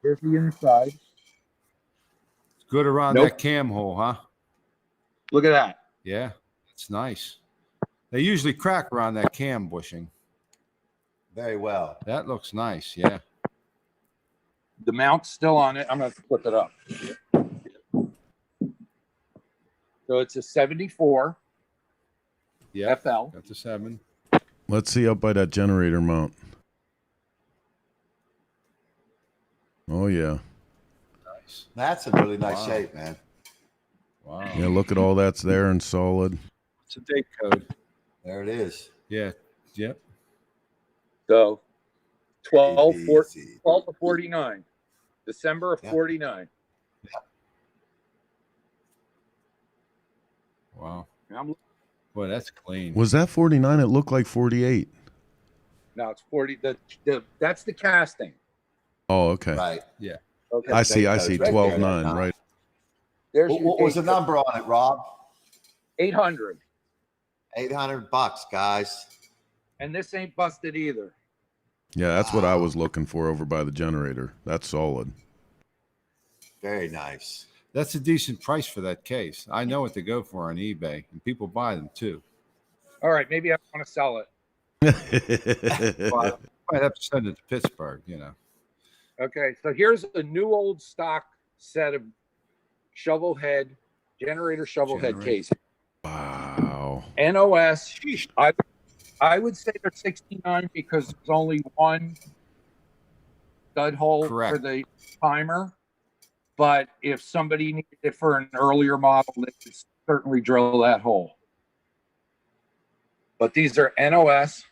Speaker 11: Here's the inside.
Speaker 4: It's good around
Speaker 11: Nope.
Speaker 4: that cam hole, huh?
Speaker 11: Look at that.
Speaker 4: Yeah, it's nice. They usually crack around that cam bushing.
Speaker 3: Very well.
Speaker 4: That looks nice, yeah.
Speaker 11: The mount's still on it. I'm going to flip it up. So it's a 74
Speaker 4: Yeah,
Speaker 11: FL.
Speaker 4: got the 7.
Speaker 1: Let's see up by that generator mount. Oh yeah.
Speaker 4: Nice.
Speaker 3: That's in really nice
Speaker 4: Wow.
Speaker 3: shape, man.
Speaker 4: Wow.
Speaker 1: Yeah, look at all that's there and solid.
Speaker 4: It's a date code.
Speaker 3: There it is.
Speaker 4: Yeah. Yep.
Speaker 11: So 12
Speaker 3: Easy.
Speaker 11: to 49. December of
Speaker 3: Yeah.
Speaker 11: 49.
Speaker 4: Wow.
Speaker 11: I'm,
Speaker 4: Boy, that's clean.
Speaker 1: Was that 49? It looked like 48.
Speaker 11: now it's 40. That's the casting.
Speaker 1: Oh, okay.
Speaker 3: Right.
Speaker 4: Yeah.
Speaker 11: Okay.
Speaker 1: I see.
Speaker 3: Right there.
Speaker 1: 12.9. Right.
Speaker 11: There's
Speaker 3: What was the number on it, Rob?
Speaker 11: 800.
Speaker 3: $800, guys.
Speaker 11: And this ain't busted either.
Speaker 1: Yeah, that's what I
Speaker 3: Wow.
Speaker 1: was looking for over by the generator. That's solid.
Speaker 3: Very nice.
Speaker 4: That's a decent price for that case. I know what to go for on eBay, and people buy them too.
Speaker 11: All right. Maybe I want to sell it.
Speaker 4: Well, I might have to send it to Pittsburgh, you know.
Speaker 11: Okay. So here's a new old stock set of generator shovel head case.
Speaker 1: Wow.
Speaker 11: NOS. I would say they're 69 because there's only one stud hole for
Speaker 4: Correct.
Speaker 11: the timer. But if somebody needed it for an earlier model, they could certainly drill that hole. But these are NOS,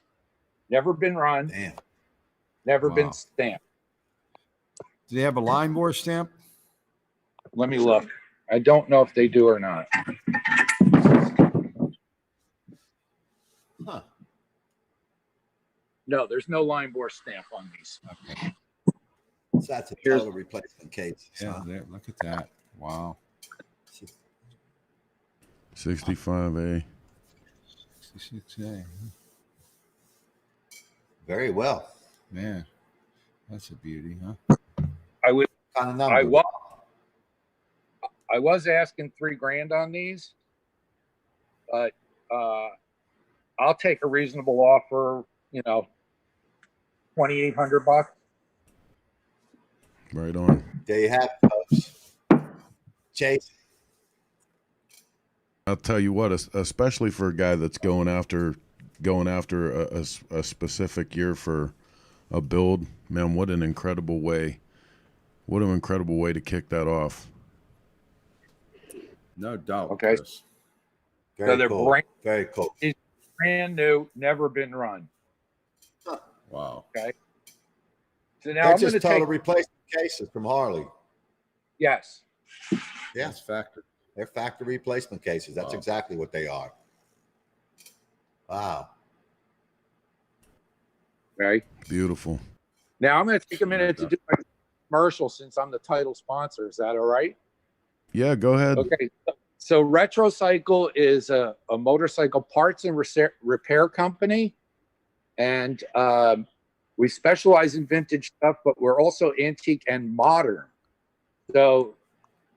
Speaker 11: never been run,
Speaker 3: Damn.
Speaker 11: never been
Speaker 4: Wow.
Speaker 11: stamped.
Speaker 4: Do they have a line bore stamp?
Speaker 11: Let me look. I don't know if they do or not.
Speaker 3: Huh.
Speaker 11: No, there's no line bore stamp on these.
Speaker 4: Okay.
Speaker 3: So that's a
Speaker 11: Here's-
Speaker 3: total replacement case.
Speaker 4: Yeah, there, look at that. Wow.
Speaker 1: 65A.
Speaker 4: 66A.
Speaker 3: Very well.
Speaker 4: Man, that's a beauty, huh?
Speaker 11: I would.
Speaker 3: Kind of number.
Speaker 11: I was asking $3,000 on these, but I'll take a reasonable offer. $2,800.
Speaker 1: Right on.
Speaker 3: There you have it, folks. Chase.
Speaker 1: I'll tell you what, especially for a guy that's going after a specific year for a build, man, what an incredible way to kick that off.
Speaker 4: No doubt.
Speaker 11: Okay.
Speaker 4: Chris.
Speaker 3: Very
Speaker 11: they're
Speaker 3: cool. Very cool.
Speaker 11: Brand new, never been run.
Speaker 4: Wow.
Speaker 11: Okay. So now
Speaker 3: They're
Speaker 11: I'm going
Speaker 3: just
Speaker 11: to
Speaker 3: total
Speaker 11: take.
Speaker 3: replacement cases from Harley.
Speaker 11: Yes.
Speaker 3: Yeah.
Speaker 4: That's factor.
Speaker 3: They're factory replacement cases. That's
Speaker 4: Wow.
Speaker 3: exactly what they are. Wow.
Speaker 11: Okay.
Speaker 1: Beautiful.
Speaker 11: Now I'm going to take a minute to do my commercial since I'm the title sponsor. Is that all right?
Speaker 1: Yeah, go ahead.
Speaker 11: Okay. So Retrocycle is a motorcycle parts and repair company. And We specialize in vintage stuff, but we're also antique and modern. So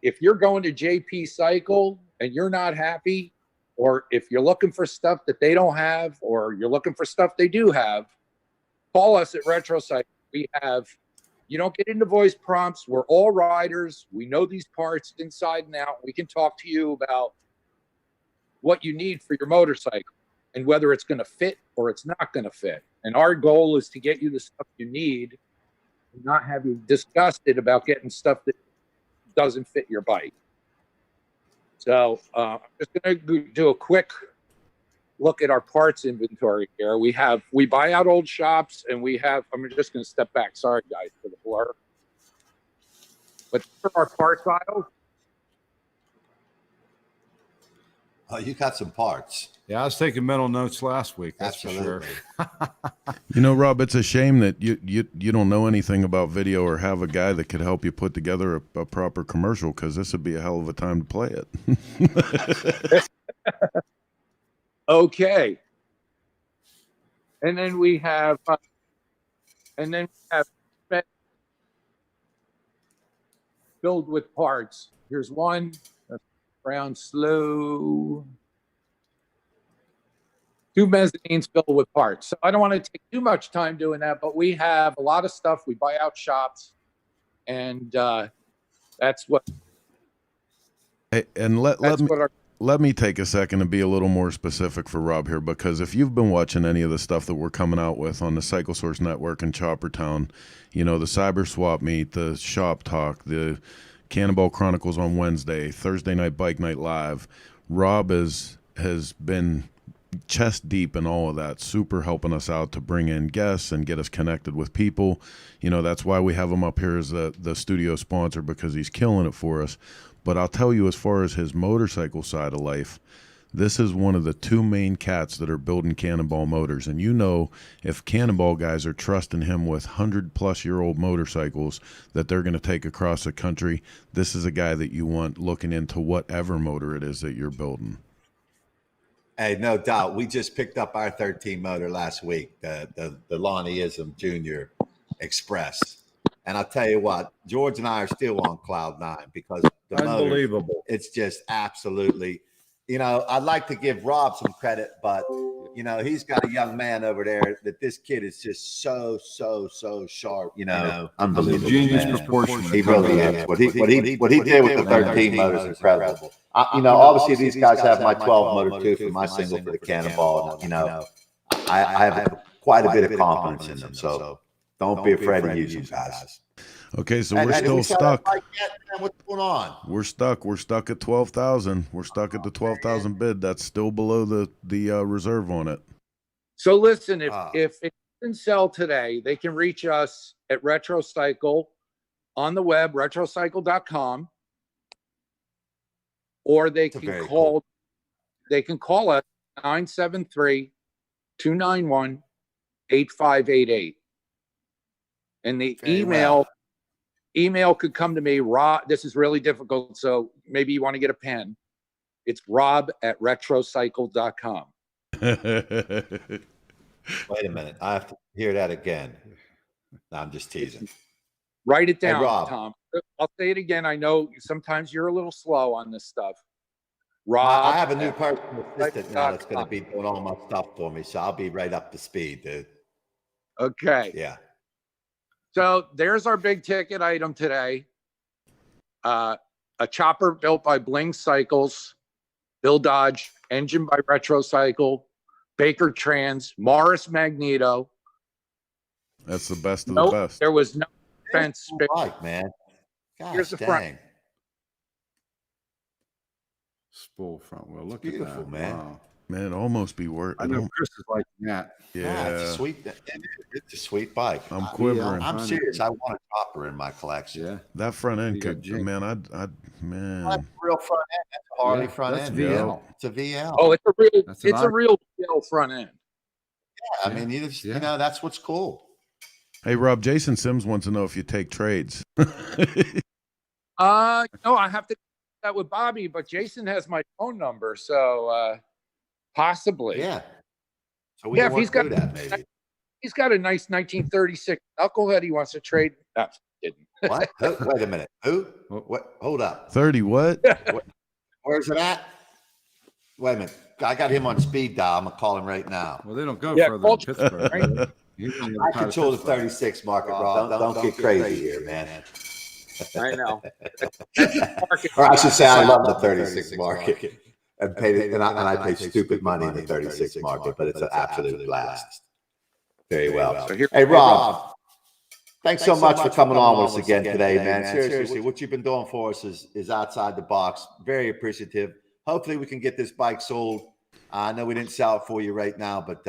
Speaker 11: if you're going to JP Cycle and you're not happy, or if you're looking for stuff that they don't have, or you're looking for stuff they do have, call us at Retro Cycle. You don't get into voice prompts. We're all riders. We know these parts inside and out. We can talk to you about what you need for your motorcycle and whether it's going to fit or it's not going to fit. And our goal is to get you the stuff you need and not have you disgusted about getting stuff that doesn't fit your bike. So I'm just going to do a quick look at our parts inventory here. We buy out old shops, and I'm just going to step back. Sorry, guys, for the blur. But for our parts aisle.
Speaker 3: Oh, you got some parts.
Speaker 4: Yeah, I was taking mental notes last week. That's
Speaker 3: Absolutely.
Speaker 4: for sure.
Speaker 1: You know, Rob, it's a shame that you don't know anything about video or have a guy that could help you put together a proper commercial, because this would be a hell of a time to play it.
Speaker 11: Okay. And then we have filled with parts. Here's one. That's brown slow. 2 mezzanines filled with parts. So I don't want to take too much time doing that, but we have a lot of stuff. We buy out shops, and that's what.
Speaker 1: Hey, and let me take a second and be a little more specific for Rob here, because if you've been watching any of the stuff that we're coming out with on the Cycle Source Network in Chopper Town, you know, the Cyber Swap Meet, the Shop Talk, the Cannonball Chronicles on Wednesday, Thursday Night Bike Night Live, Rob has been chest deep in all of that, super helping us out to bring in guests and get us connected with people. You know, that's why we have him up here as the studio sponsor, because he's killing it for us. But I'll tell you, as far as his motorcycle side of life, this is one of the 2 main cats that are building Cannonball motors. And you know, if Cannonball guys are trusting him with 100-plus-year-old motorcycles that they're going to take across the country, this is a guy that you want looking into whatever motor it is that you're building.
Speaker 3: Hey, no doubt. We just picked up our 13 motor last week, the Lonnieism Junior Express. And I'll tell you what, George and I are still on cloud 9 because the
Speaker 4: Unbelievable.
Speaker 3: motor, it's just absolutely, you know, I'd like to give Rob some credit, but, you know, he's got a young man over there that this kid is just so sharp, you know, unbelievable.
Speaker 4: Genius
Speaker 3: man.
Speaker 4: proportion.
Speaker 3: He really is. What he did with the 13 motors is incredible. You know, obviously these guys have my 12 motor too for my single for the Cannonball. And, you know, I have quite a bit of confidence in them. So don't be afraid to use them, guys.
Speaker 1: Okay, so we're still stuck.
Speaker 3: What's going on?
Speaker 1: We're stuck. We're stuck at 12,000. We're stuck at the 12,000 bid. That's still below the reserve on it.
Speaker 11: So listen, if it doesn't sell today, they can reach us at Retro Cycle on the web, retrocycle.com, or they can call. They can call us 973-291-8588, and the email could come to me. Rob, this is really difficult, so maybe you want to get a pen. It's rob@retrocycle.com.
Speaker 3: Wait a minute. I have to hear that again. No, I'm just teasing.
Speaker 11: Write it down,
Speaker 3: Hey, Rob.
Speaker 11: Tom. I'll say it again. I know sometimes you're a little slow on this stuff. Rob,
Speaker 3: I have a new personal assistant now that's going to be doing all my stuff for me, so I'll be right up to speed, dude.
Speaker 11: Okay.
Speaker 3: Yeah.
Speaker 11: So there's our big ticket item today. A chopper built by Bling Cycles, Bill Dodge, engine by Retro Cycle, Baker Trans, Morris Magneto.
Speaker 1: That's the best of the best.
Speaker 11: There was no fence.
Speaker 3: Like, man. Gosh,
Speaker 11: Here's the
Speaker 3: dang.
Speaker 11: front.
Speaker 4: Spool front wheel. Look
Speaker 3: Beautiful,
Speaker 4: at that.
Speaker 3: man.
Speaker 4: Wow.
Speaker 1: Man, it almost be worth.
Speaker 4: I know Chris is like that.
Speaker 1: Yeah,
Speaker 3: it's a sweet. It's a sweet bike.
Speaker 1: I'm quivering.
Speaker 3: I'm serious. I want a chopper in my collection.
Speaker 4: Yeah.
Speaker 1: That front end
Speaker 4: You got
Speaker 1: could,
Speaker 4: Jake.
Speaker 1: man.
Speaker 3: That's a real front end. That's a Harley
Speaker 4: Yeah,
Speaker 3: front
Speaker 4: that's
Speaker 3: end.
Speaker 4: VL.
Speaker 3: It's a VL.
Speaker 11: Oh, it's a real.
Speaker 4: That's an
Speaker 11: It's a real VL front end.
Speaker 3: Yeah, I mean, you know, that's what's cool.
Speaker 1: Hey, Rob, Jason Sims wants to know if you take trades.
Speaker 11: No, I have to do that with Bobby, but Jason has my phone number, so possibly.
Speaker 3: Yeah. So we
Speaker 11: Yeah,
Speaker 3: can
Speaker 11: if he's
Speaker 3: work
Speaker 11: got
Speaker 3: through that, maybe.
Speaker 11: He's got a nice 1936 knucklehead he wants to trade. No, I'm kidding.
Speaker 3: What? Wait a minute. Who? What? Hold up.
Speaker 1: 30 what?
Speaker 3: Where's it at? Wait a minute. I got him on speed dial. I'm going to call him right now.
Speaker 4: Well, they don't go
Speaker 11: Yeah,
Speaker 4: further
Speaker 11: Culture,
Speaker 4: than Pittsburgh.
Speaker 11: right?
Speaker 3: I control the 36 market, Rob. Don't get crazy here, man.
Speaker 11: I know.
Speaker 3: Or I should say I love the 36 market. And I pay stupid money in the 36 market, but it's an absolute blast. Very well. Hey, Rob, thanks so much for coming on with us again today, man. Seriously, what you've been doing for us is outside the box. Very appreciative. Hopefully we can get this bike sold. I know we didn't sell it for you right now, but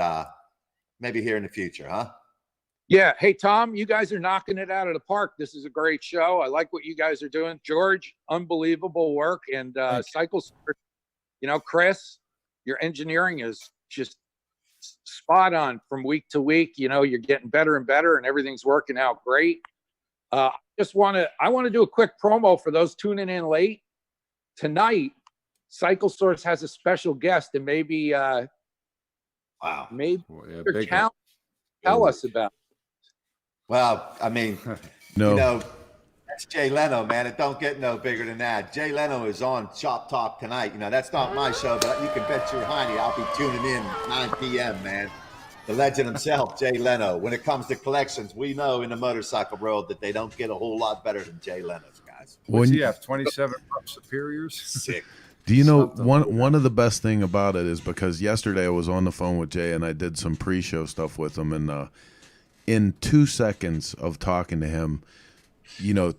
Speaker 3: maybe here in the future, huh?
Speaker 11: Yeah. Hey, Tom, you guys are knocking it out of the park. This is a great show. I like what you guys are doing. George, unbelievable work. And Cycle Sport, Chris, your engineering is just spot on from week to week. You're getting better and better and everything's working out great. I want to do a quick promo for those tuning in late. Tonight, Cycle Source has a special guest, and maybe tell us about it.
Speaker 3: Well, I mean,
Speaker 1: No.
Speaker 3: that's Jay Leno, man. It don't get no bigger than that. Jay Leno is on Shop Talk tonight. That's not my show, but you can bet your hiney I'll be tuning in 9 p.m., man. The legend himself, Jay Leno. When it comes to collections, we know in the motorcycle world that they don't get a whole lot better than Jay Leno's, guys.
Speaker 4: What's he have, 27 superiors?
Speaker 3: Sick.
Speaker 1: Do you know one of the best thing about it is because yesterday I was on the phone with Jay and I did some pre-show stuff with him, and in 2 seconds of talking to him,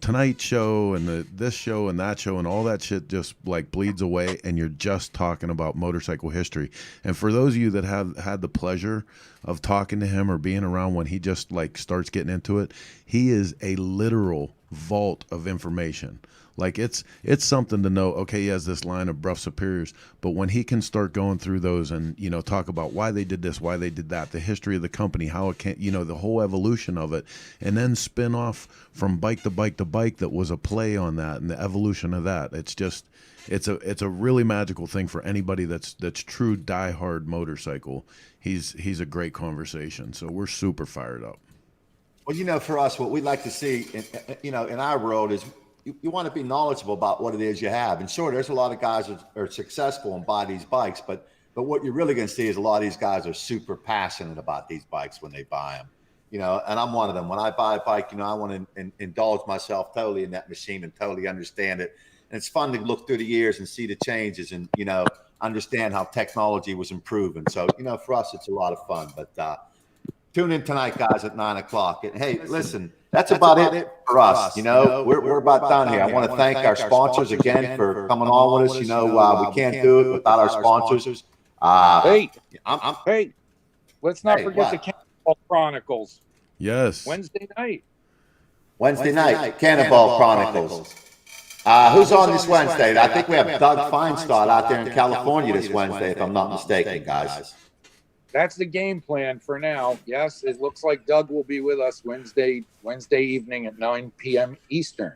Speaker 1: Tonight Show and this show and that show and all that shit just like bleeds away, and you're just talking about motorcycle history. And for those of you that have had the pleasure of talking to him or being around when he just like starts getting into it, he is a literal vault of information. Like it's something to know, okay, he has this line of Bruff Superiors, but when he can start going through those and, talk about why they did this, why they did that, the history of the company, how it can, the whole evolution of it, and then spin off from bike to bike to bike that was a play on that and the evolution of that. It's just, it's a really magical thing for anybody that's true diehard motorcycle. He's a great conversation. So we're super fired up.
Speaker 3: Well, for us, what we'd like to see, in our world is, you want to be knowledgeable about what it is you have. And sure, there's a lot of guys that are successful and buy these bikes, but what you're really going to see is a lot of these guys are super passionate about these bikes when they buy them. And I'm one of them. When I buy a bike, I want to indulge myself totally in that machine and totally understand it. And it's fun to look through the years and see the changes and, understand how technology was improving. So, for us, it's a lot of fun. But tune in tonight, guys, at 9 o'clock. And hey, listen, that's about it for us. We're about done here. I want to thank our sponsors again for coming on with us. We can't do it without our sponsors.
Speaker 11: Hey, let's not forget the Cannonball Chronicles.
Speaker 1: Yes.
Speaker 3: Wednesday night, Cannonball Chronicles. Who's on this Wednesday? I think we have Doug Feinstadt out there in California this Wednesday, if I'm not mistaken, guys.
Speaker 11: That's the game plan for now. Yes, it looks like Doug will be with us Wednesday evening at 9 p.m. Eastern.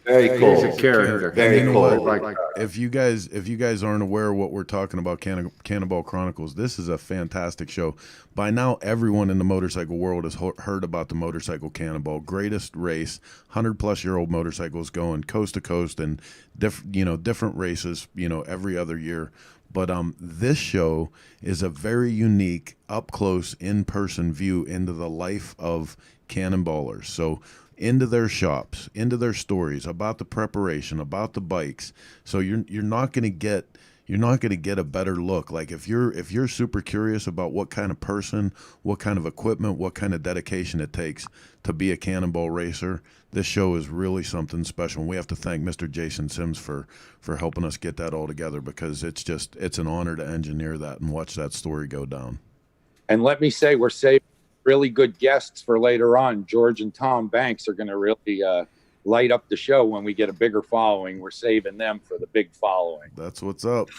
Speaker 3: Very cool.
Speaker 4: He's a character.
Speaker 3: Very cool.
Speaker 1: If you guys aren't aware of what we're talking about, Cannonball Chronicles, this is a fantastic show. By now, everyone in the motorcycle world has heard about the motorcycle Cannonball, greatest race, 100-plus-year-old motorcycles going coast to coast and different races, every other year. But this show is a very unique, up-close, in-person view into the life of Cannonballers. So into their shops, into their stories, about the preparation, about the bikes. So you're not going to get a better look. Like if you're super curious about what kind of person, what kind of equipment, what kind of dedication it takes to be a Cannonball racer, this show is really something special. And we have to thank Mr. Jason Sims for helping us get that all together, because it's an honor to engineer that and watch that story go down.
Speaker 11: And let me say, we're saving really good guests for later on. George and Tom Banks are going to really light up the show when we get a bigger following. We're saving them for the big following.
Speaker 1: That's what's up.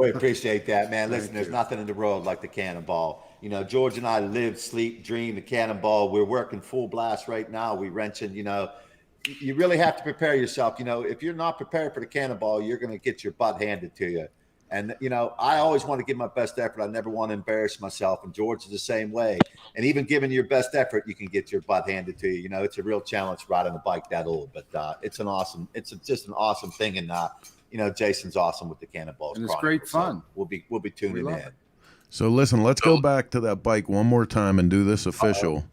Speaker 3: We appreciate that, man. Listen, there's nothing in the world like the Cannonball. George and I live, sleep, dream the Cannonball. We're working full blast right now. We're wrenching, you really have to prepare yourself. If you're not prepared for the Cannonball, you're going to get your butt handed to you. And, you know, I always want to give my best effort. I never want to embarrass myself. And George is the same way. And even giving your best effort, you can get your butt handed to you. You know, it's a real challenge riding a bike that old. But it's just an awesome thing. And, you know, Jason's awesome with the Cannonballs.
Speaker 4: And it's great fun.
Speaker 3: So we'll be tuning in.
Speaker 4: it.
Speaker 1: So listen, let's go back to that bike one more time and do this official.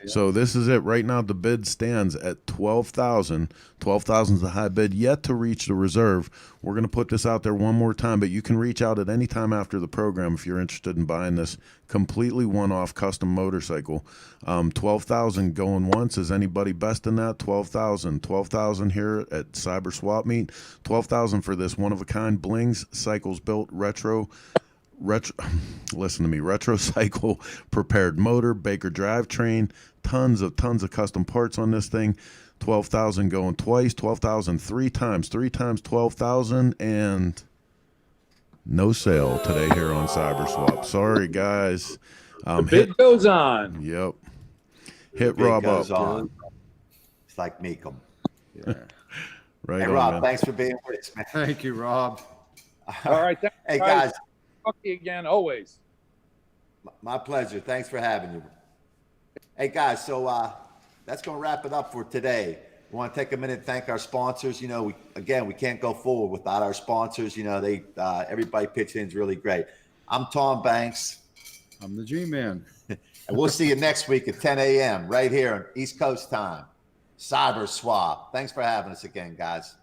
Speaker 1: So this is it right now. The bid stands at 12,000. 12,000 is the high bid, yet to reach the reserve. We're going to put this out there one more time, but you can reach out at any time after the program if you're interested in buying this completely one-off custom motorcycle. 12,000 going once. Is anybody best in that? 12,000. 12,000 here at Cyber Swap Meet. 12,000 for this one-of-a-kind Blings Cycles Built retro, listen to me, retro cycle prepared motor, Baker drivetrain, tons of custom parts on this thing. 12,000 going twice, 12,000 three times 12,000, and no sale today here on Cyberswap. Sorry guys.
Speaker 11: The bid goes on.
Speaker 1: Yep. Hit Rob up.
Speaker 3: On. It's like Meekum.
Speaker 4: Yeah.
Speaker 1: Right
Speaker 3: hey,
Speaker 1: on,
Speaker 3: Rob,
Speaker 1: man.
Speaker 3: thanks for being with us, man.
Speaker 4: Thank you, Rob.
Speaker 11: All right. Thanks,
Speaker 3: Hey, guys.
Speaker 11: Talk to you again, always.
Speaker 3: My pleasure. Thanks for having you. Hey, guys, so that's going to wrap it up for today. We want to take a minute and thank our sponsors. You know, we can't go forward without our sponsors. You know, everybody pitching in is really great. I'm Tom Banks.
Speaker 4: I'm the G-Man.
Speaker 3: And we'll see you next week at 10 a.m. right here on East Coast time. Cyber Swap. Thanks for having us again, guys.